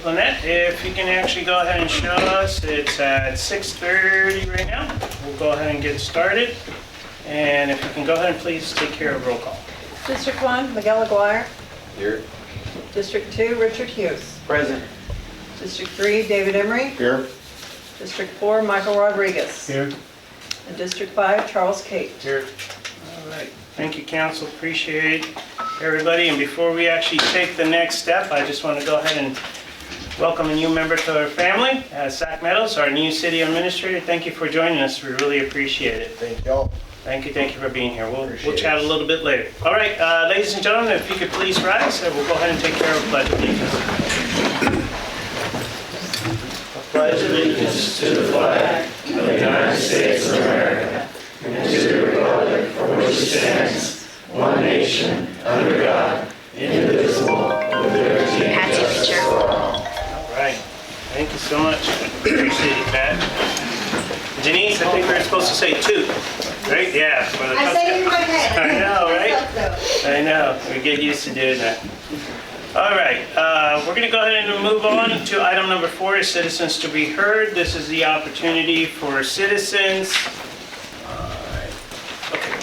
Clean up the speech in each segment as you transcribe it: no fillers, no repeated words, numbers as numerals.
Lynette, if you can actually go ahead and show us, it's at 6:30 right now. We'll go ahead and get started. And if you can go ahead and please take care of roll call. District 1, Miguel Aguirre. Here. District 2, Richard Hughes. Present. District 3, David Emery. Here. District 4, Michael Rodriguez. Here. And District 5, Charles Cate. Here. All right, thank you, council, appreciate everybody. And before we actually take the next step, I just want to go ahead and welcome a new member to our family, Zach Meadows, our new city administrator. Thank you for joining us, we really appreciate it. Thank y'all. Thank you for being here. We'll chat a little bit later. All right, ladies and gentlemen, if you could please rise, and we'll go ahead and take care of the pledge of allegiance. I pledge allegiance to the flag of the United States of America and to the republic for which it stands, one nation, under God, indivisible, with liberty and justice for all. All right, thank you so much. Appreciate it, Pat. Denise, I think we were supposed to say 2, right? Yeah. For the I said it in my head. I know, right? So. I know, we get used to doing that. All right, we're going to go ahead and move on to item number 4, is citizens to be heard. This is the opportunity for citizens. All right. Okay.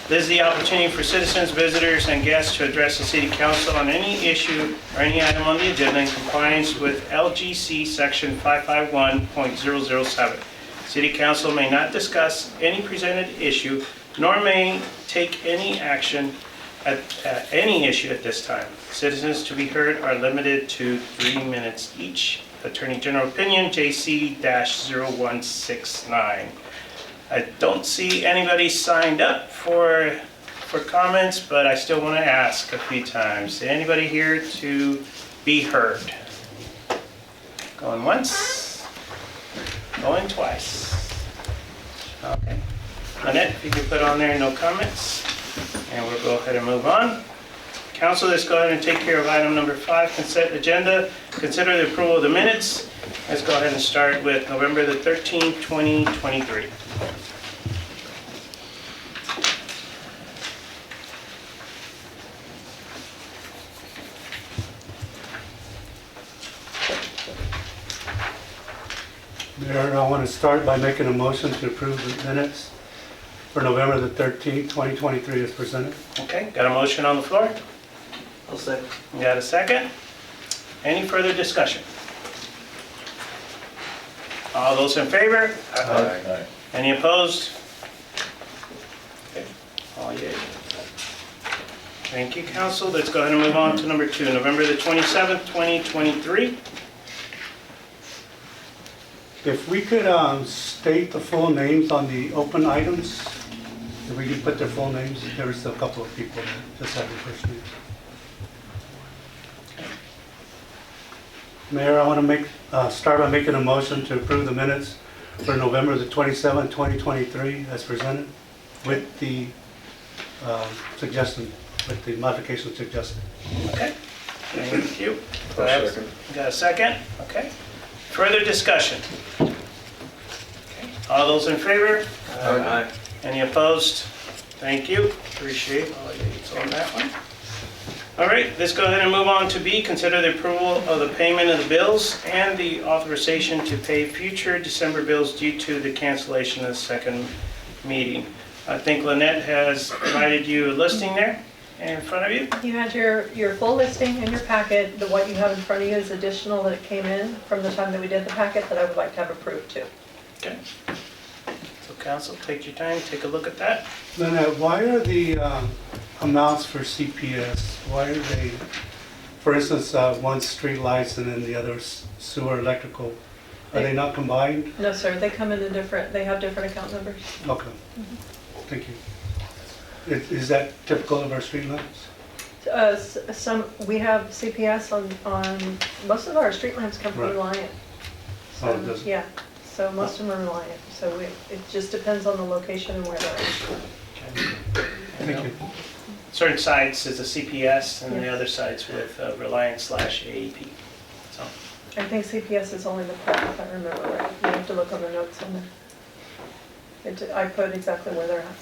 This is the opportunity for citizens, visitors, and guests to address the city council on any issue or any item on the agenda in compliance with LGC section 551.007. City council may not discuss any presented issue, nor may take any action at any issue at this time. Citizens to be heard are limited to 3 minutes each. Attorney General Opinion, JC-0169. I don't see anybody signed up for comments, but I still want to ask a few times. Is anybody here to be heard? Going once? Going twice. Okay. Lynette, if you could put on there no comments, and we'll go ahead and move on. Council, let's go ahead and take care of item number 5, consent agenda. Consider the approval of the minutes. Let's go ahead and start with November the 13th, 2023. Mayor, I want to start by making a motion to approve the minutes for November the 13th, 2023 as presented. Okay, got a motion on the floor? I'll second. You got a second? Any further discussion? All those in favor? Aye. Any opposed? Okay, all yeas. Thank you, council. Let's go ahead and move on to number 2, November the 27th, 2023. If we could state the full names on the open items, if we could put their full names, there's a couple of people that just have their first names. Mayor, I want to start by making a motion to approve the minutes for November the 27th, 2023 as presented with the suggestion, with the modification suggested. Okay, thank you. I'll second. Got a second? Okay. Further discussion? Okay. All those in favor? Aye. Any opposed? Thank you. Appreciate all the aids on that one. All right, let's go ahead and move on to B. Consider the approval of the payment of the bills and the authorization to pay future December bills due to the cancellation of the second meeting. I think Lynette has provided you a listing there in front of you. You had your full listing in your packet. What you have in front of you is additional that came in from the time that we did the packet that I would like to have approved too. Okay. So council, take your time, take a look at that. Lynette, why are the amounts for CPS, why are they, for instance, one's street lights and then the other's sewer electrical, are they not combined? No, sir, they come in they have different account numbers. Okay, thank you. Is that typical of our street lamps? We have CPS on most of our street lamps come from Right. Reliant. Oh, it does. Yeah, so most of them are Reliant. So it just depends on the location and where they're at. Thank you. Certain sites is a CPS and the Yes. other sites with Reliance/AEP. So, I think CPS is only the prep, if I remember right. You have to look on the notes on there. I put exactly where they're at.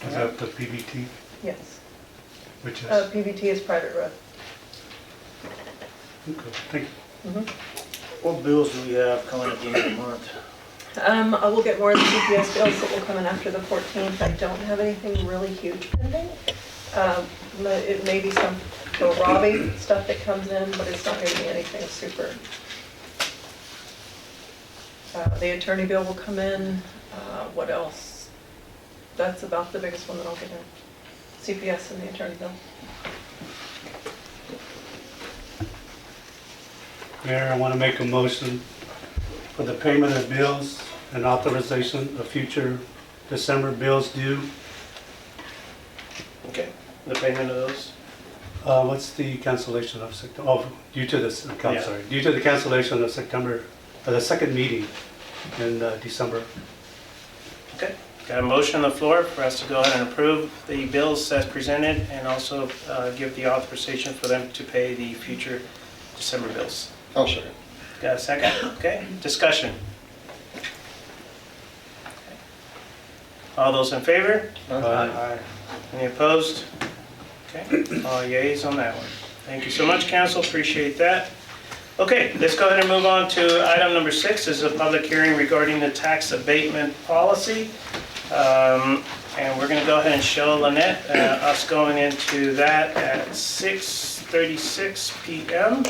Is that the PVT, Yes. which is, PVT is private road. Okay, thank you. What bills do we have coming at the end of the month? I will get more of the CPS bills that will come in after the 14th. I don't have anything really huge pending. It may be some for Robbie stuff that comes in, but it's not gonna be anything super. The attorney bill will come in. What else? That's about the biggest one that I'll get in. CPS and the attorney bill. Mayor, I want to make a motion for the payment of bills and authorization of future December bills due. Okay, the payment of those? What's the cancellation of September? Oh, due to this, I'm Yeah. sorry, due to the cancellation of September, the second meeting in December. Okay, got a motion on the floor for us to go ahead and approve the bills as presented and also give the authorization for them to pay the future December bills. Oh, sure. Got a second? Okay, discussion. All those in favor? Aye. Any opposed? Okay, all yeas on that one. Thank you so much, council, appreciate that. Okay, let's go ahead and move on to item number 6. This is a public hearing regarding the tax abatement policy. And we're gonna go ahead and show Lynette, us going into that at 6:36 PM.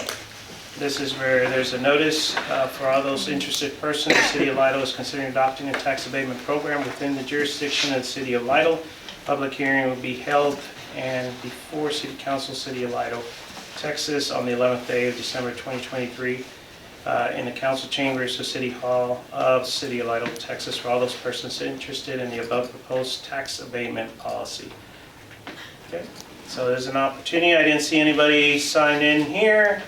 This is where there's a notice for all those interested persons. The City of Lytle is considering adopting a tax abatement program within the jurisdiction of the City of Lytle. Public hearing will be held and before City Council, City of Lytle, Texas, on the 11th day of December 2023 in the council chambers of City Hall of City of Lytle, Texas, for all those persons interested in the above proposed tax abatement policy. Okay, so there's an opportunity. I didn't see anybody signed in here.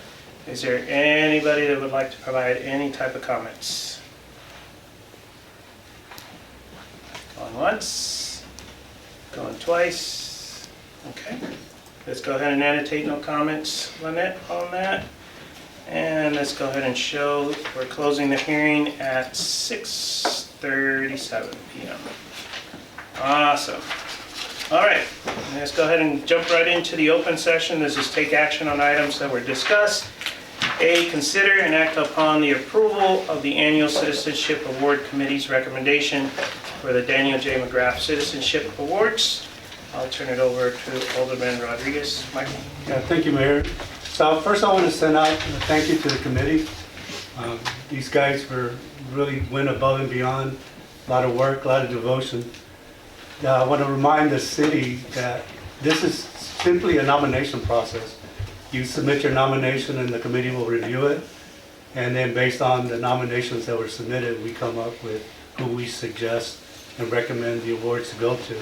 Is there anybody that would like to provide any type of comments? Going once, going twice. Okay, let's go ahead and annotate no comments, Lynette, on that. And let's go ahead and show we're closing the hearing at 6:37 PM. Awesome. All right, let's go ahead and jump right into the open session. This is take action on items that were discussed. A, consider and act upon the approval of the annual Citizenship Award Committee's recommendation for the Daniel J. McGrath Citizenship Awards. I'll turn it over to Alderman Rodriguez. Michael? Yeah, thank you, Mayor. So first I want to send out a thank you to the committee. These guys really went above and beyond, a lot of work, a lot of devotion. I want to remind the city that this is simply a nomination process. You submit your nomination and the committee will review it. And then based on the nominations that were submitted, we come up with who we suggest and recommend the awards to go to.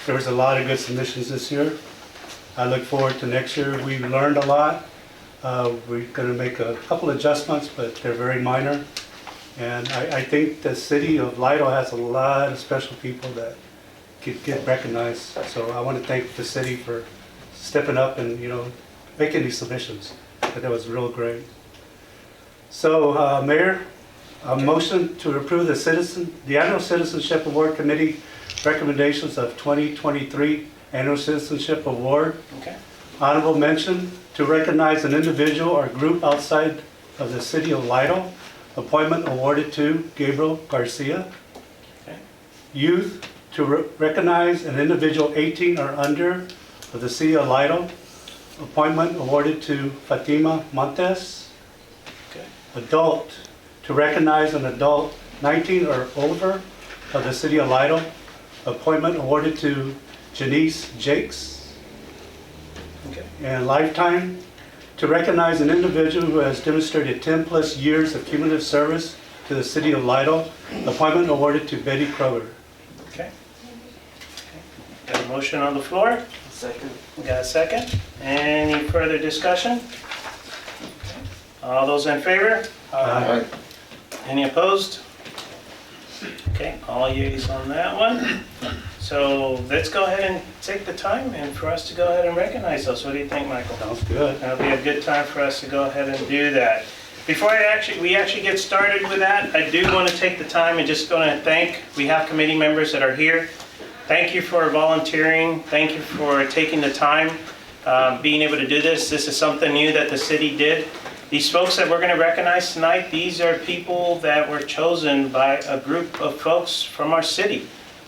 There was a lot of good submissions this year. I look forward to next year. We've learned a lot. We're going to make a couple adjustments, but they're very minor. And I think the city of Lytle has a lot of special people that could get recognized. So I want to thank the city for stepping up and, making these submissions. That was real great. So, Mayor, a motion to approve the Annual Citizenship Award Committee recommendations of 2023 Annual Citizenship Award. Okay. Honorable mention to recognize an individual or group outside of the city of Lytle. Appointment awarded to Gabriel Garcia. Okay. Youth to recognize an individual 18 or under of the city of Lytle. Appointment awarded to Fatima Montes. Okay. Adult to recognize an adult 19 or over of the city of Lytle. Appointment awarded to Janice Jakes. Okay. And lifetime to recognize an individual who has demonstrated 10 plus years of cumulative service to the city of Lytle. Appointment awarded to Betty Kroger. Okay. Got a motion on the floor? Second. We got a second? Any further discussion? All those in favor? Aye. Any opposed? Okay, all yeas on that one. So let's go ahead and take the time and for us to go ahead and recognize those. What do you think, Michael? Sounds good. That'll be a good time for us to go ahead and do that. Before we actually get started with that, I do want to take the time and just going to we have committee members that are here. Thank you for volunteering. Thank you for taking the time, being able to do this. This is something new that the city did. these folks that we're going to recognize tonight, these are people that were chosen by a group of folks from our city,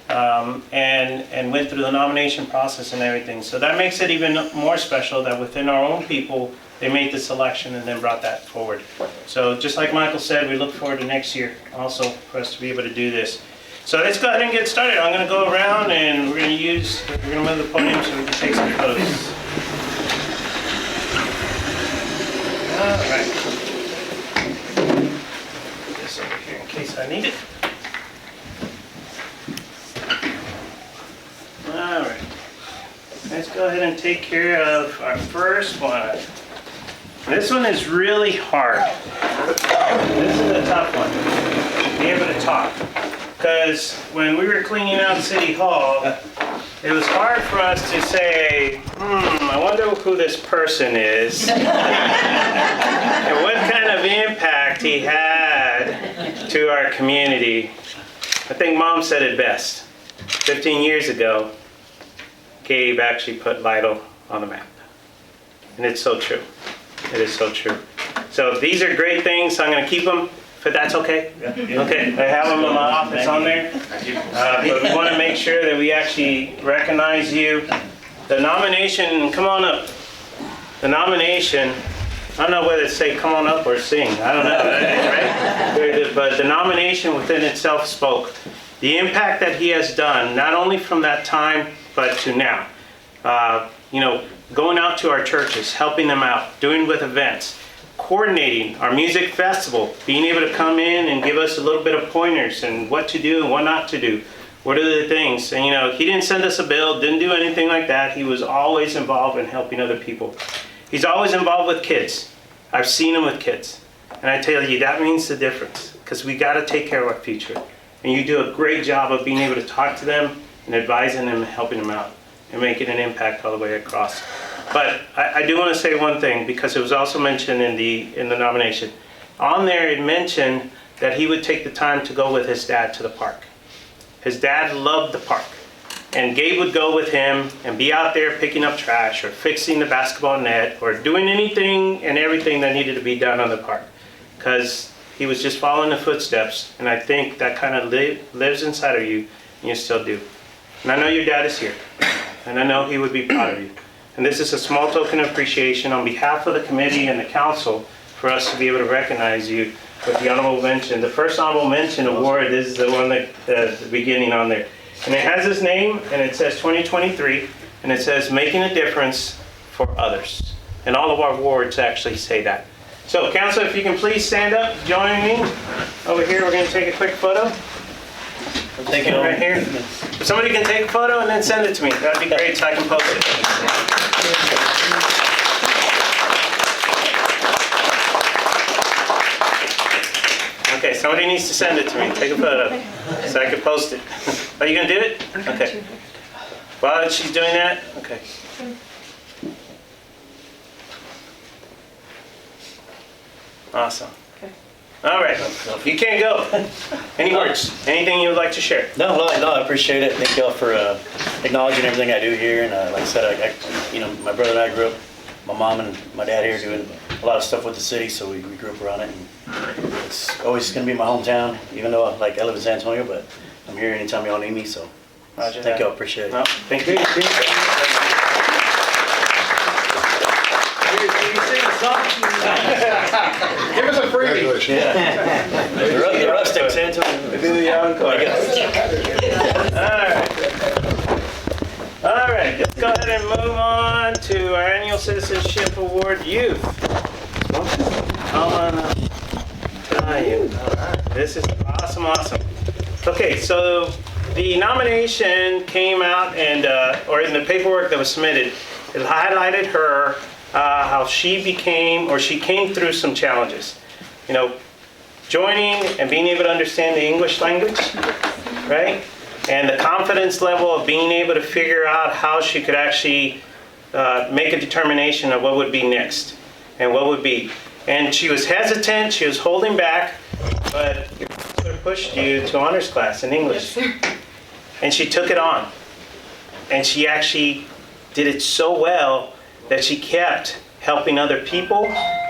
and went through the nomination process and everything. So that makes it even more special that within our own people, they made the selection and then brought that forward. So just like Michael said, we look forward to next year also for us to be able to do this. So let's go ahead and get started. I'm going to go around and we're going to move the podium so we can take some photos. All right. Put this over here in case I need it. All right. Let's go ahead and take care of our first one. This one is really hard. This is a tough one. Be able to talk. Because when we were cleaning out City Hall, it was hard for us to say, I wonder who this person is. And what kind of impact he had to our community. I think Mom said it best. 15 years ago, Gabe actually put Lytle on the map. And it's so true. It is so true. So these are great things. So I'm going to keep them, if that's okay. Yeah. Okay. I have them in my office on there. But we want to make sure that we actually recognize you. The nomination, come on up. The nomination, I don't know whether to say come on up or sing. I don't know, right? But the nomination within itself spoke. The impact that he has done, not only from that time, but to now. Going out to our churches, helping them out, doing with events, coordinating our music festival, being able to come in and give us a little bit of pointers and what to do and what not to do. What are the things? And he didn't send us a bill, didn't do anything like that. He was always involved in helping other people. He's always involved with kids. I've seen him with kids. And I tell you, that means the difference because we got to take care of our future. And you do a great job of being able to talk to them and advising them and helping them out and making an impact all the way across. But I do want to say one thing because it was also mentioned in the nomination. On there it mentioned that he would take the time to go with his dad to the park. His dad loved the park. And Gabe would go with him and be out there picking up trash or fixing the basketball net or doing anything and everything that needed to be done on the park. Because he was just following the footsteps. And I think that kind of lives inside of you and you still do. And I know your dad is here. And I know he would be proud of you. And this is a small token of appreciation on behalf of the committee and the council for us to be able to recognize you with the honorable mention. The first honorable mention award is the one that the beginning on there. And it has his name and it says 2023 and it says making a difference for others. And all of our awards actually say that. So council, if you can please stand up, join me. Over here we're going to take a quick photo. Take it right here. If somebody can take a photo and then send it to me, that'd be great so I can post it. Okay, somebody needs to send it to me. Take a photo so I can post it. Are you gonna do it? Okay. While she's doing that, okay. Awesome. All right, you can't go. Any words? Anything you would like to share? No, I appreciate it. Thank y'all for acknowledging everything I do here. And like I said, my brother and I grew up, my mom and my dad here doing a lot of stuff with the city, so we grew up around it. And it's always going to be my hometown, even though I live in San Antonio, but I'm here anytime y'all need me, so thank y'all, appreciate it. No, thank you. Give us a freebie. Yeah. The rustic San Antonio. Do the encore. All right, let's go ahead and move on to our annual citizenship award, youth. Come on up. This is awesome. Okay, so the nomination came out and, or in the paperwork that was submitted, it highlighted her, how she came through some challenges. Joining and being able to understand the English language, right? And the confidence level of being able to figure out how she could actually make a determination of what would be next and what would be. And she was hesitant, she was holding back, but your professor pushed you to honors class in English. Yes, sir. And she took it on. And she actually did it so well that she kept helping other people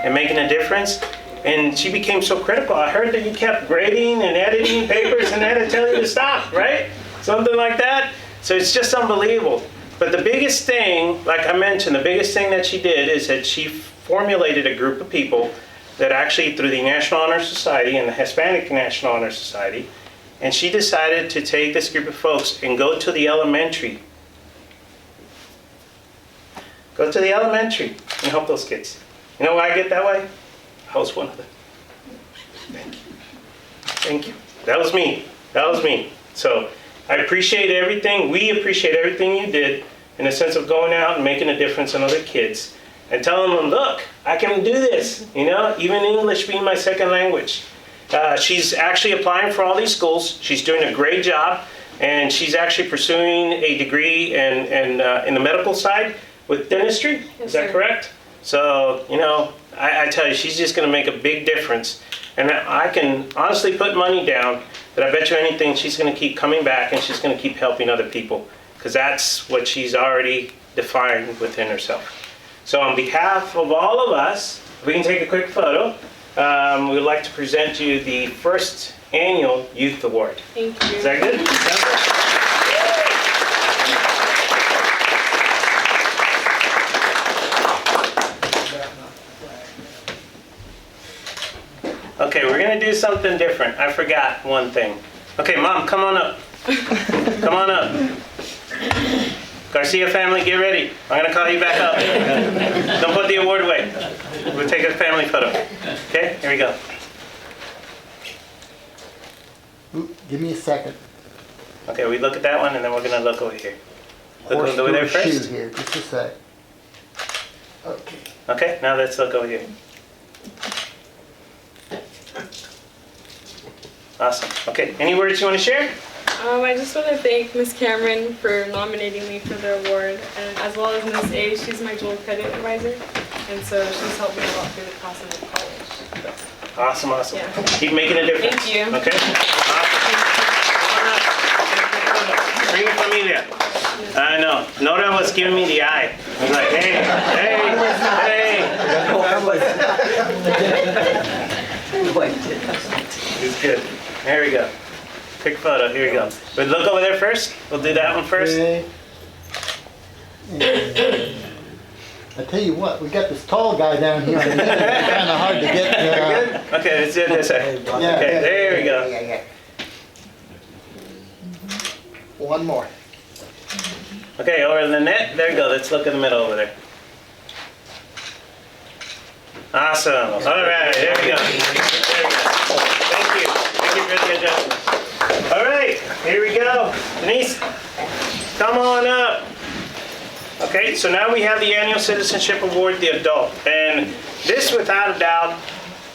and making a difference. And she became so critical. I heard that you kept grading and editing papers and had to tell you to stop, right? Something like that. So it's just unbelievable. But the biggest thing, like I mentioned, the biggest thing that she did is that she formulated a group of people that actually, through the National Honor Society and the Hispanic National Honor Society, and she decided to take this group of folks and go to the elementary. Go to the elementary and help those kids. You know why I get that way? I was one of them. Thank you. Thank you. That was me. That was me. So I appreciate everything. We appreciate everything you did in the sense of going out and making a difference in other kids and telling them, look, I can do this. You know, even English being my second language. She's actually applying for all these schools. She's doing a great job, and she's actually pursuing a degree in the medical side with dentistry. Yes, is that sir. correct? So, you know, I tell you, she's just going to make a big difference. And I can honestly put money down that I bet you anything she's going to keep coming back and she's going to keep helping other people, because that's what she's already defined within herself. So on behalf of all of us, if we can take a quick photo. We would like to present you the first annual Youth Award. Thank you. Is that good? Okay, we're gonna do something different. I forgot one thing. Okay, Mom, come on up. Come on up. Garcia family, get ready. I'm gonna call you back up. Don't put the award away. We'll take a family photo. Okay, here we go. Ooh, give me a second. Okay, we look at that one and then we're gonna look over here. Look Horse over there through a shoe first. here, just a sec. Okay. Okay, now let's look over here. Awesome. Okay, any words you want to share? I just want to thank Miss Cameron for nominating me for the award, and as well as Miss A. She's my dual credit advisor, and so she's helped me a lot through the process of college. Awesome, awesome. Yeah. Keep making a difference. Thank you. Okay? Awesome. Bring your familia. I know. Nora was giving me the eye. I was like, hey, hey, hey. It's good. There we go. Quick photo. Here we go. We'll look over there first. We'll do that one first. Okay. And I tell you what, we got this tall guy down here. It's kind of hard to get. Good? Okay, let's do it this way. Okay, there we go. Yeah. One more. Okay, over in the net. There we go. Let's look in the middle over there. Awesome. All right, there we go. There we go. Thank you. Thank you for the adjustment. All right, here we go. Denise, come on up. Okay, so now we have the Annual Citizenship Award, the adult. And this, without a doubt,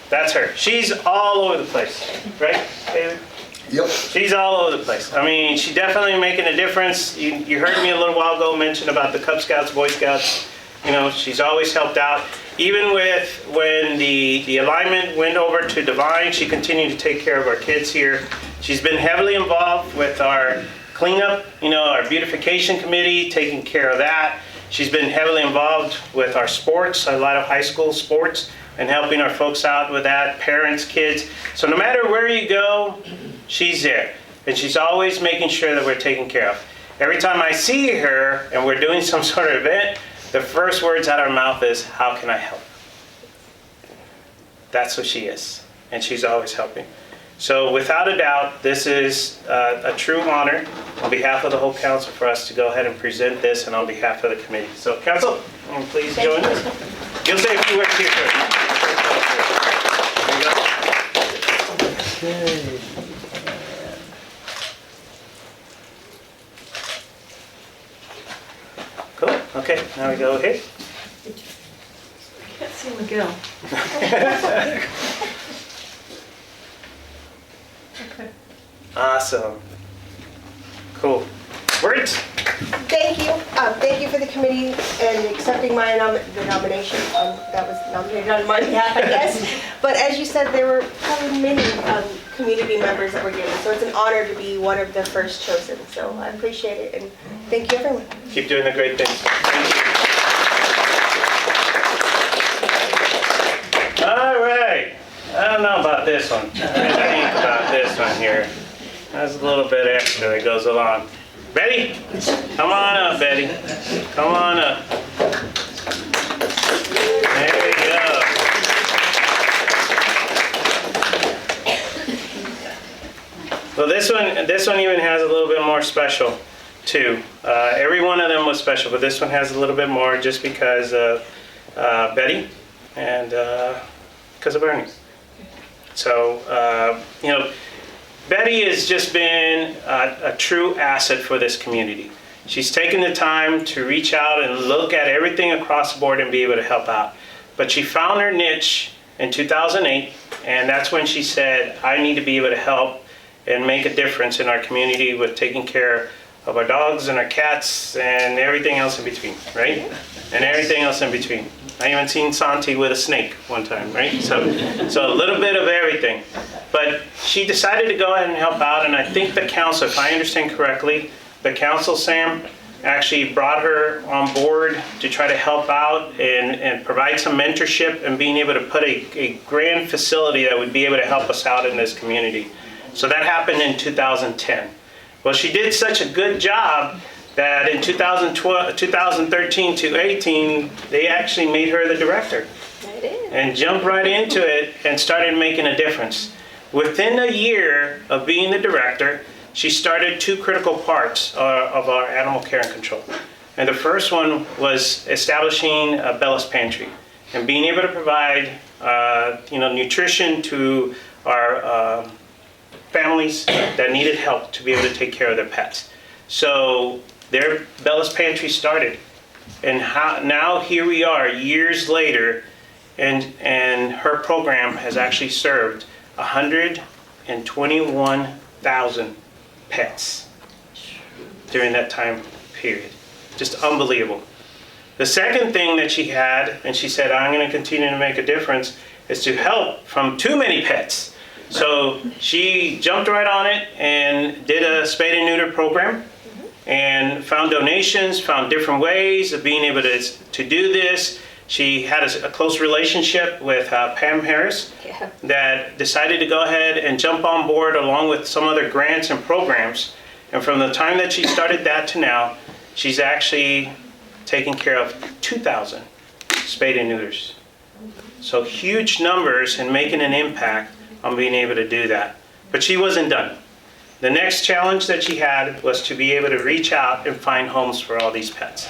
that's her. She's all over the place, right, David? Yep. She's all over the place. I mean, she's definitely making a difference. You heard me a little while ago mention about the Cub Scouts, Boy Scouts. You know, she's always helped out. Even with when the alignment went over to Divine, she continued to take care of our kids here. She's been heavily involved with our cleanup, you know, our beautification committee, taking care of that. She's been heavily involved with our sports, our Lytle High School sports, and helping our folks out with that, parents, kids. So no matter where you go, she's there. And she's always making sure that we're taken care of. Every time I see her and we're doing some sort of event, the first words out of her mouth is, how can I help? That's what she is. And she's always helping. So without a doubt, this is a true honor on behalf of the whole council for us to go ahead and present this, and on behalf of the committee. So council, please join us. You'll say a few words here first. There you go. Okay. Cool. Okay, now we go here. Can't see Miguel. Okay. Awesome. Cool. Words? Thank you. Thank you for the committee and accepting my the nomination. That was nominated on my behalf, I guess. But as you said, there were probably many community members that were given. So it's an honor to be one of the first chosen. So I appreciate it, and thank you, everyone. Keep doing the great things. Thank you. this one. What do you think about this one here? That's a little bit extra that goes along. Betty, come on up, Betty. Come on up. There you go. Well, this one even has a little bit more special too. Every one of them was special, but this one has a little bit more just because of Betty and because of Ernie. So, you know, Betty has just been a true asset for this community. She's taken the time to reach out and look at everything across the board and be able to help out. But she found her niche in 2008, and that's when she said, I need to be able to help and make a difference in our community with taking care of our dogs and our cats and everything else in between, right? And everything else in between. I even seen Santi with a snake one time, right? So a little bit of everything. But she decided to go ahead and help out, and I think the council, if I understand correctly, the council, Sam, actually brought her on board to try to help out and provide some mentorship and being able to put a grand facility that would be able to help us out in this community. So that happened in 2010. Well, she did such a good job that in 2013 to 18, they actually made her the director. And jumped right into it and started making a difference. Within a year of being the director, she started two critical parts of our animal care and control. And the first one was establishing a Bella's Pantry and being able to provide nutrition to our families that needed help to be able to take care of their pets. So their Bella's Pantry started. And now here we are years later, and her program has actually served 121,000 pets during that time period. Just unbelievable. The second thing that she had, and she said, I'm going to continue to make a difference, is to help from too many pets. So she jumped right on it and did a spay and neuter program and found donations, found different ways of being able to do this. She had a close relationship with Pam Harris that decided to go ahead and jump on board along with some other grants and programs. And from the time that she started that to now, she's actually taken care of 2,000 spayed and neuters. So huge numbers and making an impact on being able to do that. But she wasn't done. The next challenge that she had was to be able to reach out and find homes for all these pets.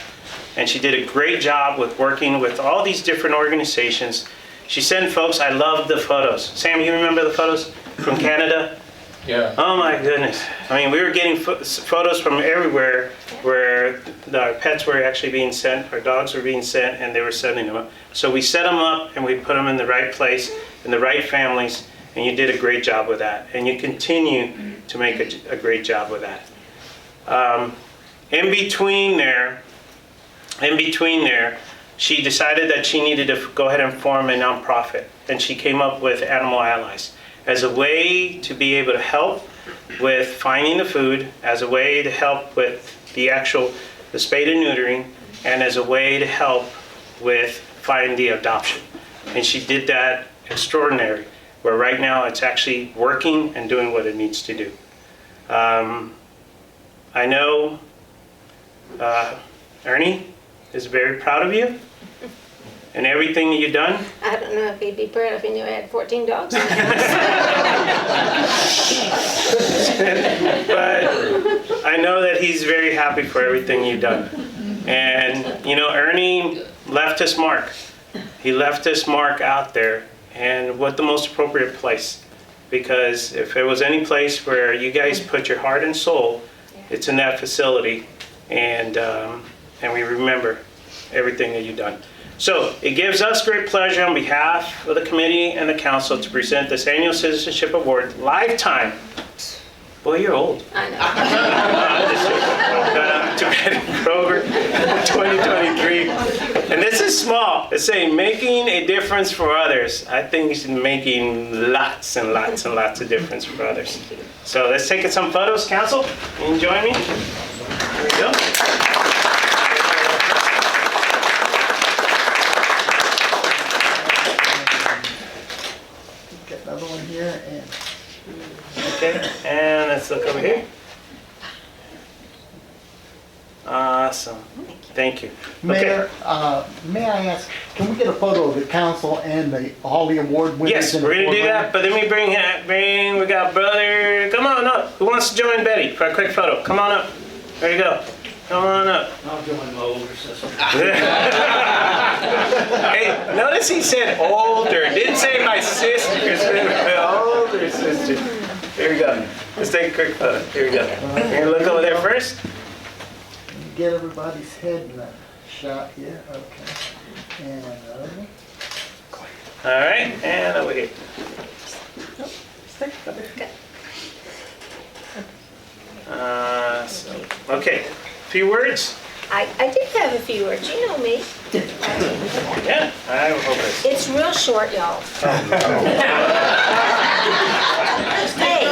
And she did a great job with working with all these different organizations. She sent folks, I love the photos. Sam, you remember the photos from Canada? Yeah. Oh my goodness. I mean, we were getting photos from everywhere where our pets were actually being sent, our dogs were being sent, and they were sending them up. So we set them up and we put them in the right place, in the right families, and you did a great job with that. And you continue to make a great job with that. In between there, she decided that she needed to go ahead and form a nonprofit. And she came up with Animal Allies as a way to be able to help with finding the food, as a way to help with the spay and neutering, and as a way to help with finding the adoption. And she did that extraordinary, where right now it's actually working and doing what it needs to do. I know Ernie is very proud of you and everything that you've done. I don't know if he'd be proud if he knew I had 14 dogs. But I know that he's very happy for everything you've done. And, you know, Ernie left his mark. He left his mark out there, and what the most appropriate place. Because if there was any place where you guys put your heart and soul, it's in that facility. And we remember everything that you've done. So it gives us great pleasure on behalf of the committee and the council to present this annual citizenship award, lifetime. Boy, you're old. I know. To Betty Kroger 2023. And this is small. It's saying making a difference for others. I think she's making lots and lots and lots of difference for others. So let's take some photos, council. You join me? Here we go. Got another one here. here and Okay, and let's look over here. Awesome. Thank you. Mayor, may I ask, can we get a photo of the council and all the award winners? Yes, in the we're gonna do program? that, but let me bring, we got brother, come on up. Who wants to join Betty for a quick photo? Come on up. There you go. Come on up. I'll join my older sister. Hey, notice he said older, didn't say my sister, my older sister. Here we go. Let's take a quick photo. Here we go. You're gonna look over there first? Get everybody's head in a shot here, okay. And All right, and over here. Okay, few words? I did have a few words, you know me. Yeah, I hope it's. It's real short, y'all. Hey,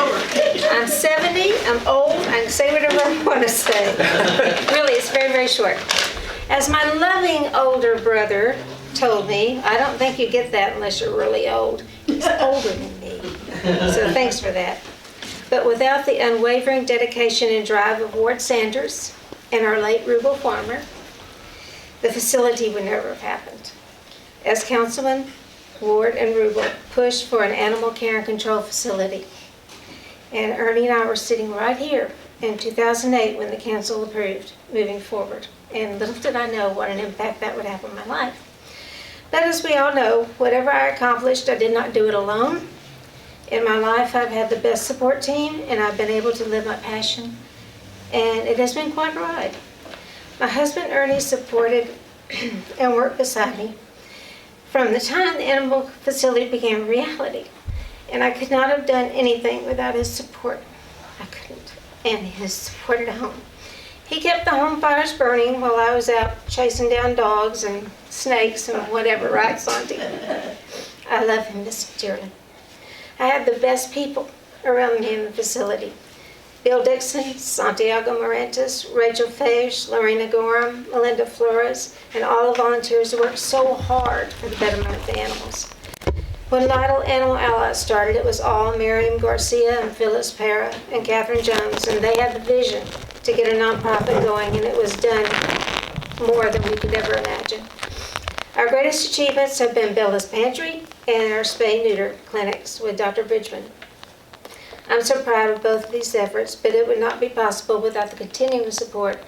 I'm 70, I'm old, I can say whatever I want to say. Really, it's very, very short. As my loving older brother told me, I don't think you get that unless you're really old. He's older than me, so thanks for that. But without the unwavering dedication and drive of Ward Sanders and our late Ruben Farmer, the facility would never have happened. As Councilman Ward and Ruben pushed for an animal care and control facility, and Ernie and I were sitting right here in 2008 when the council approved moving forward. And little did I know what an impact that would have on my life. But as we all know, whatever I accomplished, I did not do it alone. In my life, I've had the best support team, and I've been able to live my passion, and it has been quite a ride. My husband Ernie supported and worked beside me from the time the animal facility became a reality, and I could not have done anything without his support. I couldn't, and his support at home. He kept the home fires burning while I was out chasing down dogs and snakes and whatever, right, Santi? I love him dearly. I had the best people around me in the facility. Bill Dixon, Santiago Morantes, Rachel Fage, Lorena Gorham, Melinda Flores, and all the volunteers who worked so hard for the betterment of the animals. When Lytle Animal Allies started, it was all Miriam Garcia and Phyllis Para and Catherine Jones, and they had the vision to get a nonprofit going, and it was done more than we could ever imagine. Our greatest achievements have been Bella's Pantry and our spay-neuter clinics with Dr. Bridgman. I'm so proud of both of these efforts, but it would not be possible without the continuing support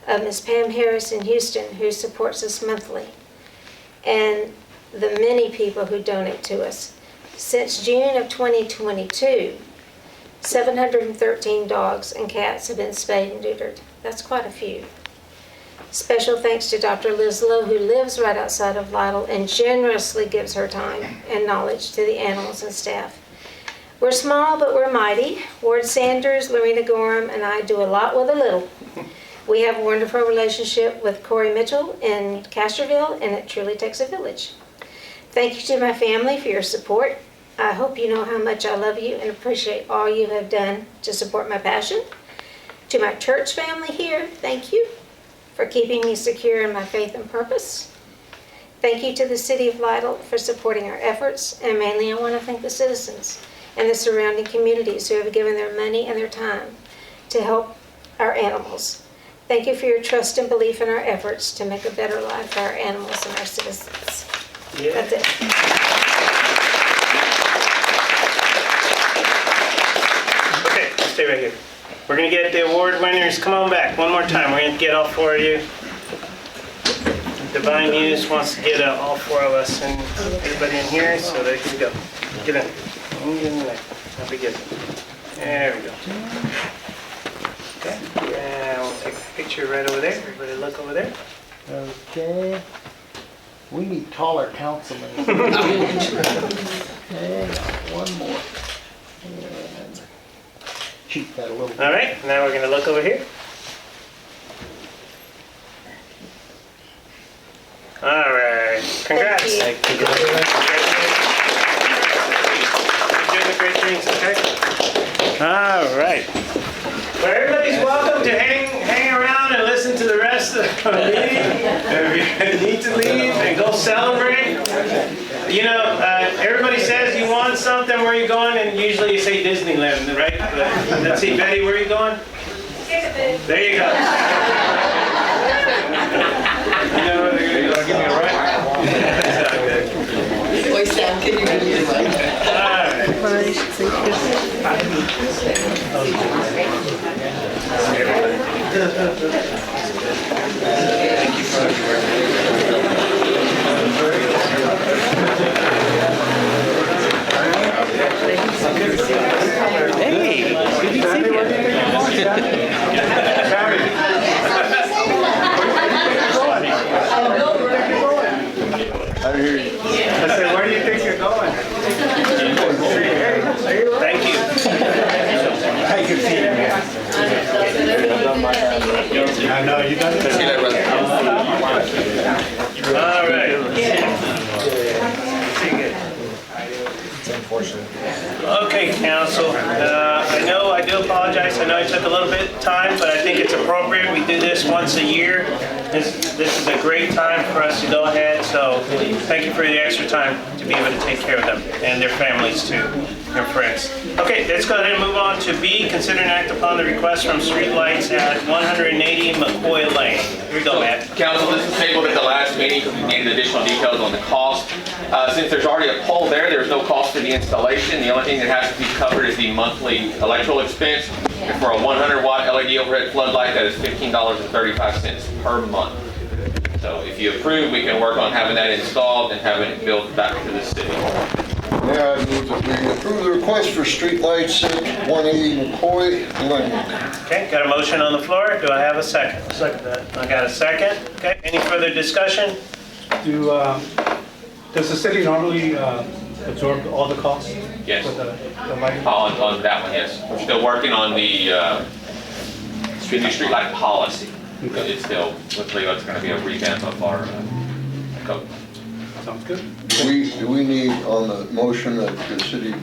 of Ms. Pam Harris in Houston, who supports us monthly, and the many people who donate to us. Since June of 2022, 713 dogs and cats have been spayed and neutered. That's quite a few. Special thanks to Dr. Liz Lowe, who lives right outside of Lytle and generously gives her time and knowledge to the animals and staff. We're small, but we're mighty. Ward Sanders, Lorena Gorham, and I do a lot with a little. We have a wonderful relationship with Corey Mitchell in Castroville, and it truly takes a village. Thank you to my family for your support. I hope you know how much I love you and appreciate all you have done to support my passion. To my church family here, thank you for keeping me secure in my faith and purpose. Thank you to the City of Lytle for supporting our efforts, and mainly I want to thank the citizens and the surrounding communities who have given their money and their time to help our animals. Thank you for your trust and belief in our efforts to make a better life for our animals and our citizens. Yeah. That's it. Okay, stay right here. We're gonna get the award winners. Come on back one more time. We're gonna get all four of you. Divine Muse wants to get all four of us and everybody in here, so they can go. Get in. Get in there. That'll be good. There we go. Okay. Yeah, we'll take a picture right over there. Everybody look over there. okay. We need taller councilmen. Okay, one more. And cheat that a little bit. All right, now we're gonna look over here. All right, congrats. Thank Thank you. You're doing great things, okay? All right. Well, everybody's welcome to hang around and listen to the rest of the meeting. If you need to leave and go celebrate, you know, everybody's says you want something, where you going? And usually you say Disneyland, right? But let's see, Betty, where are you going? There you go. You know where they're going to give me a ride? That's not good. Boy, Sam, can you give me a ride? All right. Hey, good to see you. I hear you. I said, where do you think you're going? Thank you. I can see you. I know, you got it. All right. Okay, council. I do apologize. I know it took a little bit of time, but I think it's appropriate. We do this once a year. This is a great time for us to go ahead, so thank you for the extra time to be able to take care of them and their families too, their friends. Okay, let's go ahead and move on to B, consider and act upon the request from Streetlights at 180 McCoy Lane. Here you go, Matt. Council, this was tabled at the last meeting because we needed additional details on the cost. Since there's already a pole there's no cost for the installation. The only thing that has to be covered is the monthly electrical expense. And for a 100-watt LED overhead floodlight, that is $15.35 per month. So if you approve, we can work on having that installed and having it billed back to the city. Mayor, I move that we approve the request for streetlights at 180 McCoy Lane. Okay, got a motion on the floor. Do I have a second? Second that. I got a second. Okay, any further discussion? Does the city normally absorb all the costs? Yes. For the lighting? On that one, yes. We're still working on the new streetlight policy. It's still, with Leo, it's going to be a revamp of our code. Sounds good. Do we need on the motion that the city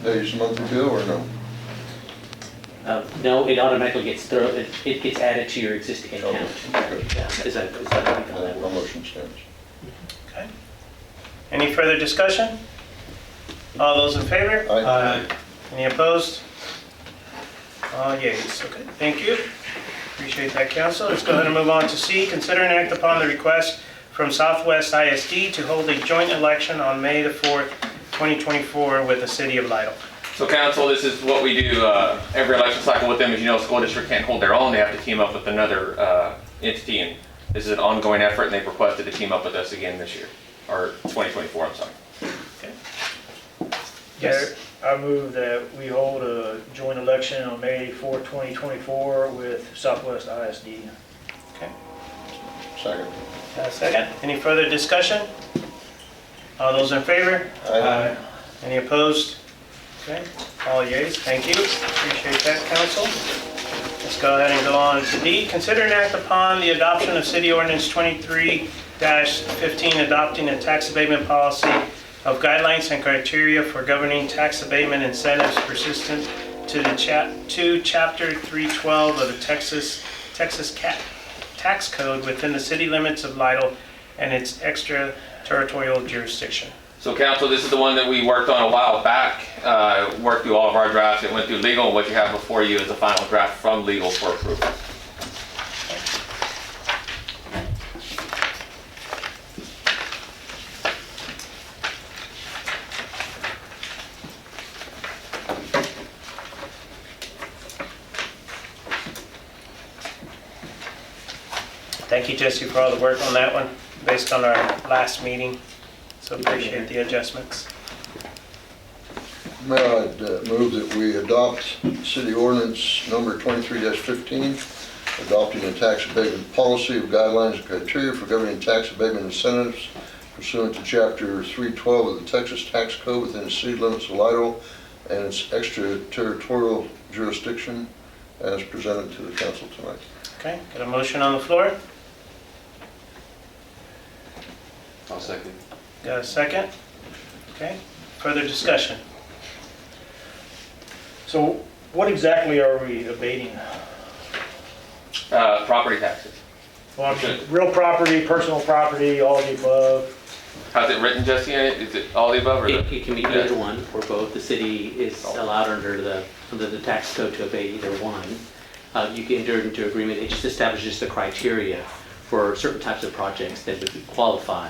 pays monthly bill or no? No, it automatically gets it gets added to your existing account. Okay. Is that what you call that? My motion stands. Okay. Any further discussion? All those in favor? Aye. Any opposed? All yeas. Okay, thank you. Appreciate that, council. Let's go ahead and move on to C. Consider and act upon the request from Southwest ISD to hold a joint election on May the 4th, 2024 with the city of Lytle. So council, this is what we do every election cycle with them. As you know, school district can't hold their own. They have to team up with another entity, and this is an ongoing effort, and they've requested to team up with us again this year, or 2024, I'm sorry. Okay. Yes. I move that we hold a joint election on May 4, 2024 with Southwest ISD. Okay. Second. Got a second. Any further discussion? All those in favor? Aye. Any opposed? Okay, all yeas, thank you. Appreciate that, council. Let's go ahead and go on to D. Consider and act upon the adoption of City Ordinance 23-15, adopting a tax abatement policy of guidelines and criteria for governing tax abatement incentives persistent to the Chapter 312 of the Texas Tax Code within the city limits of Lytle and its extraterritorial jurisdiction. So council, this is the one that we worked on a while back, worked through all of our drafts. It went through legal, and what you have before you is the final draft from legal for approval. Thank you, Jesse, for all the work on that one, based on our last meeting. So appreciate the adjustments. Mayor, I'd move that we adopt city ordinance number 23-15, adopting a tax abatement policy of guidelines and criteria for governing tax abatement incentives pursuant to Chapter 312 of the Texas Tax Code within the city limits of Lytle and its extraterritorial jurisdiction as presented to the council tonight. Okay, got a motion on the floor? I'll second. Got a second? Okay, further discussion? So what exactly are we abating? Property taxes. Well, real property, personal property, all of the above? How's it written, Jesse, in it? Is it all the above or? It can be either one or both. The city is allowed under the tax code to obey either one. You can enter into agreement. It just establishes the criteria for certain types of projects that would qualify.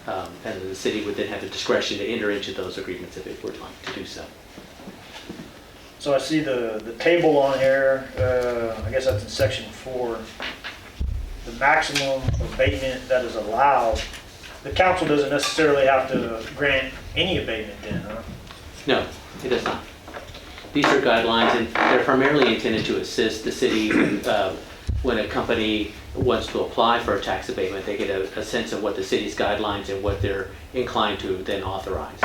And the city would then have the discretion to enter into those agreements if it would like to do so. So I see the table on here, I guess that's in section 4. The maximum abatement that is allowed, the council doesn't necessarily have to grant any abatement then, huh? No, it does not. These are guidelines, and they're primarily intended to assist the city when a company wants to apply for a tax abatement. They get a sense of what the city's guidelines and what they're inclined to then authorize.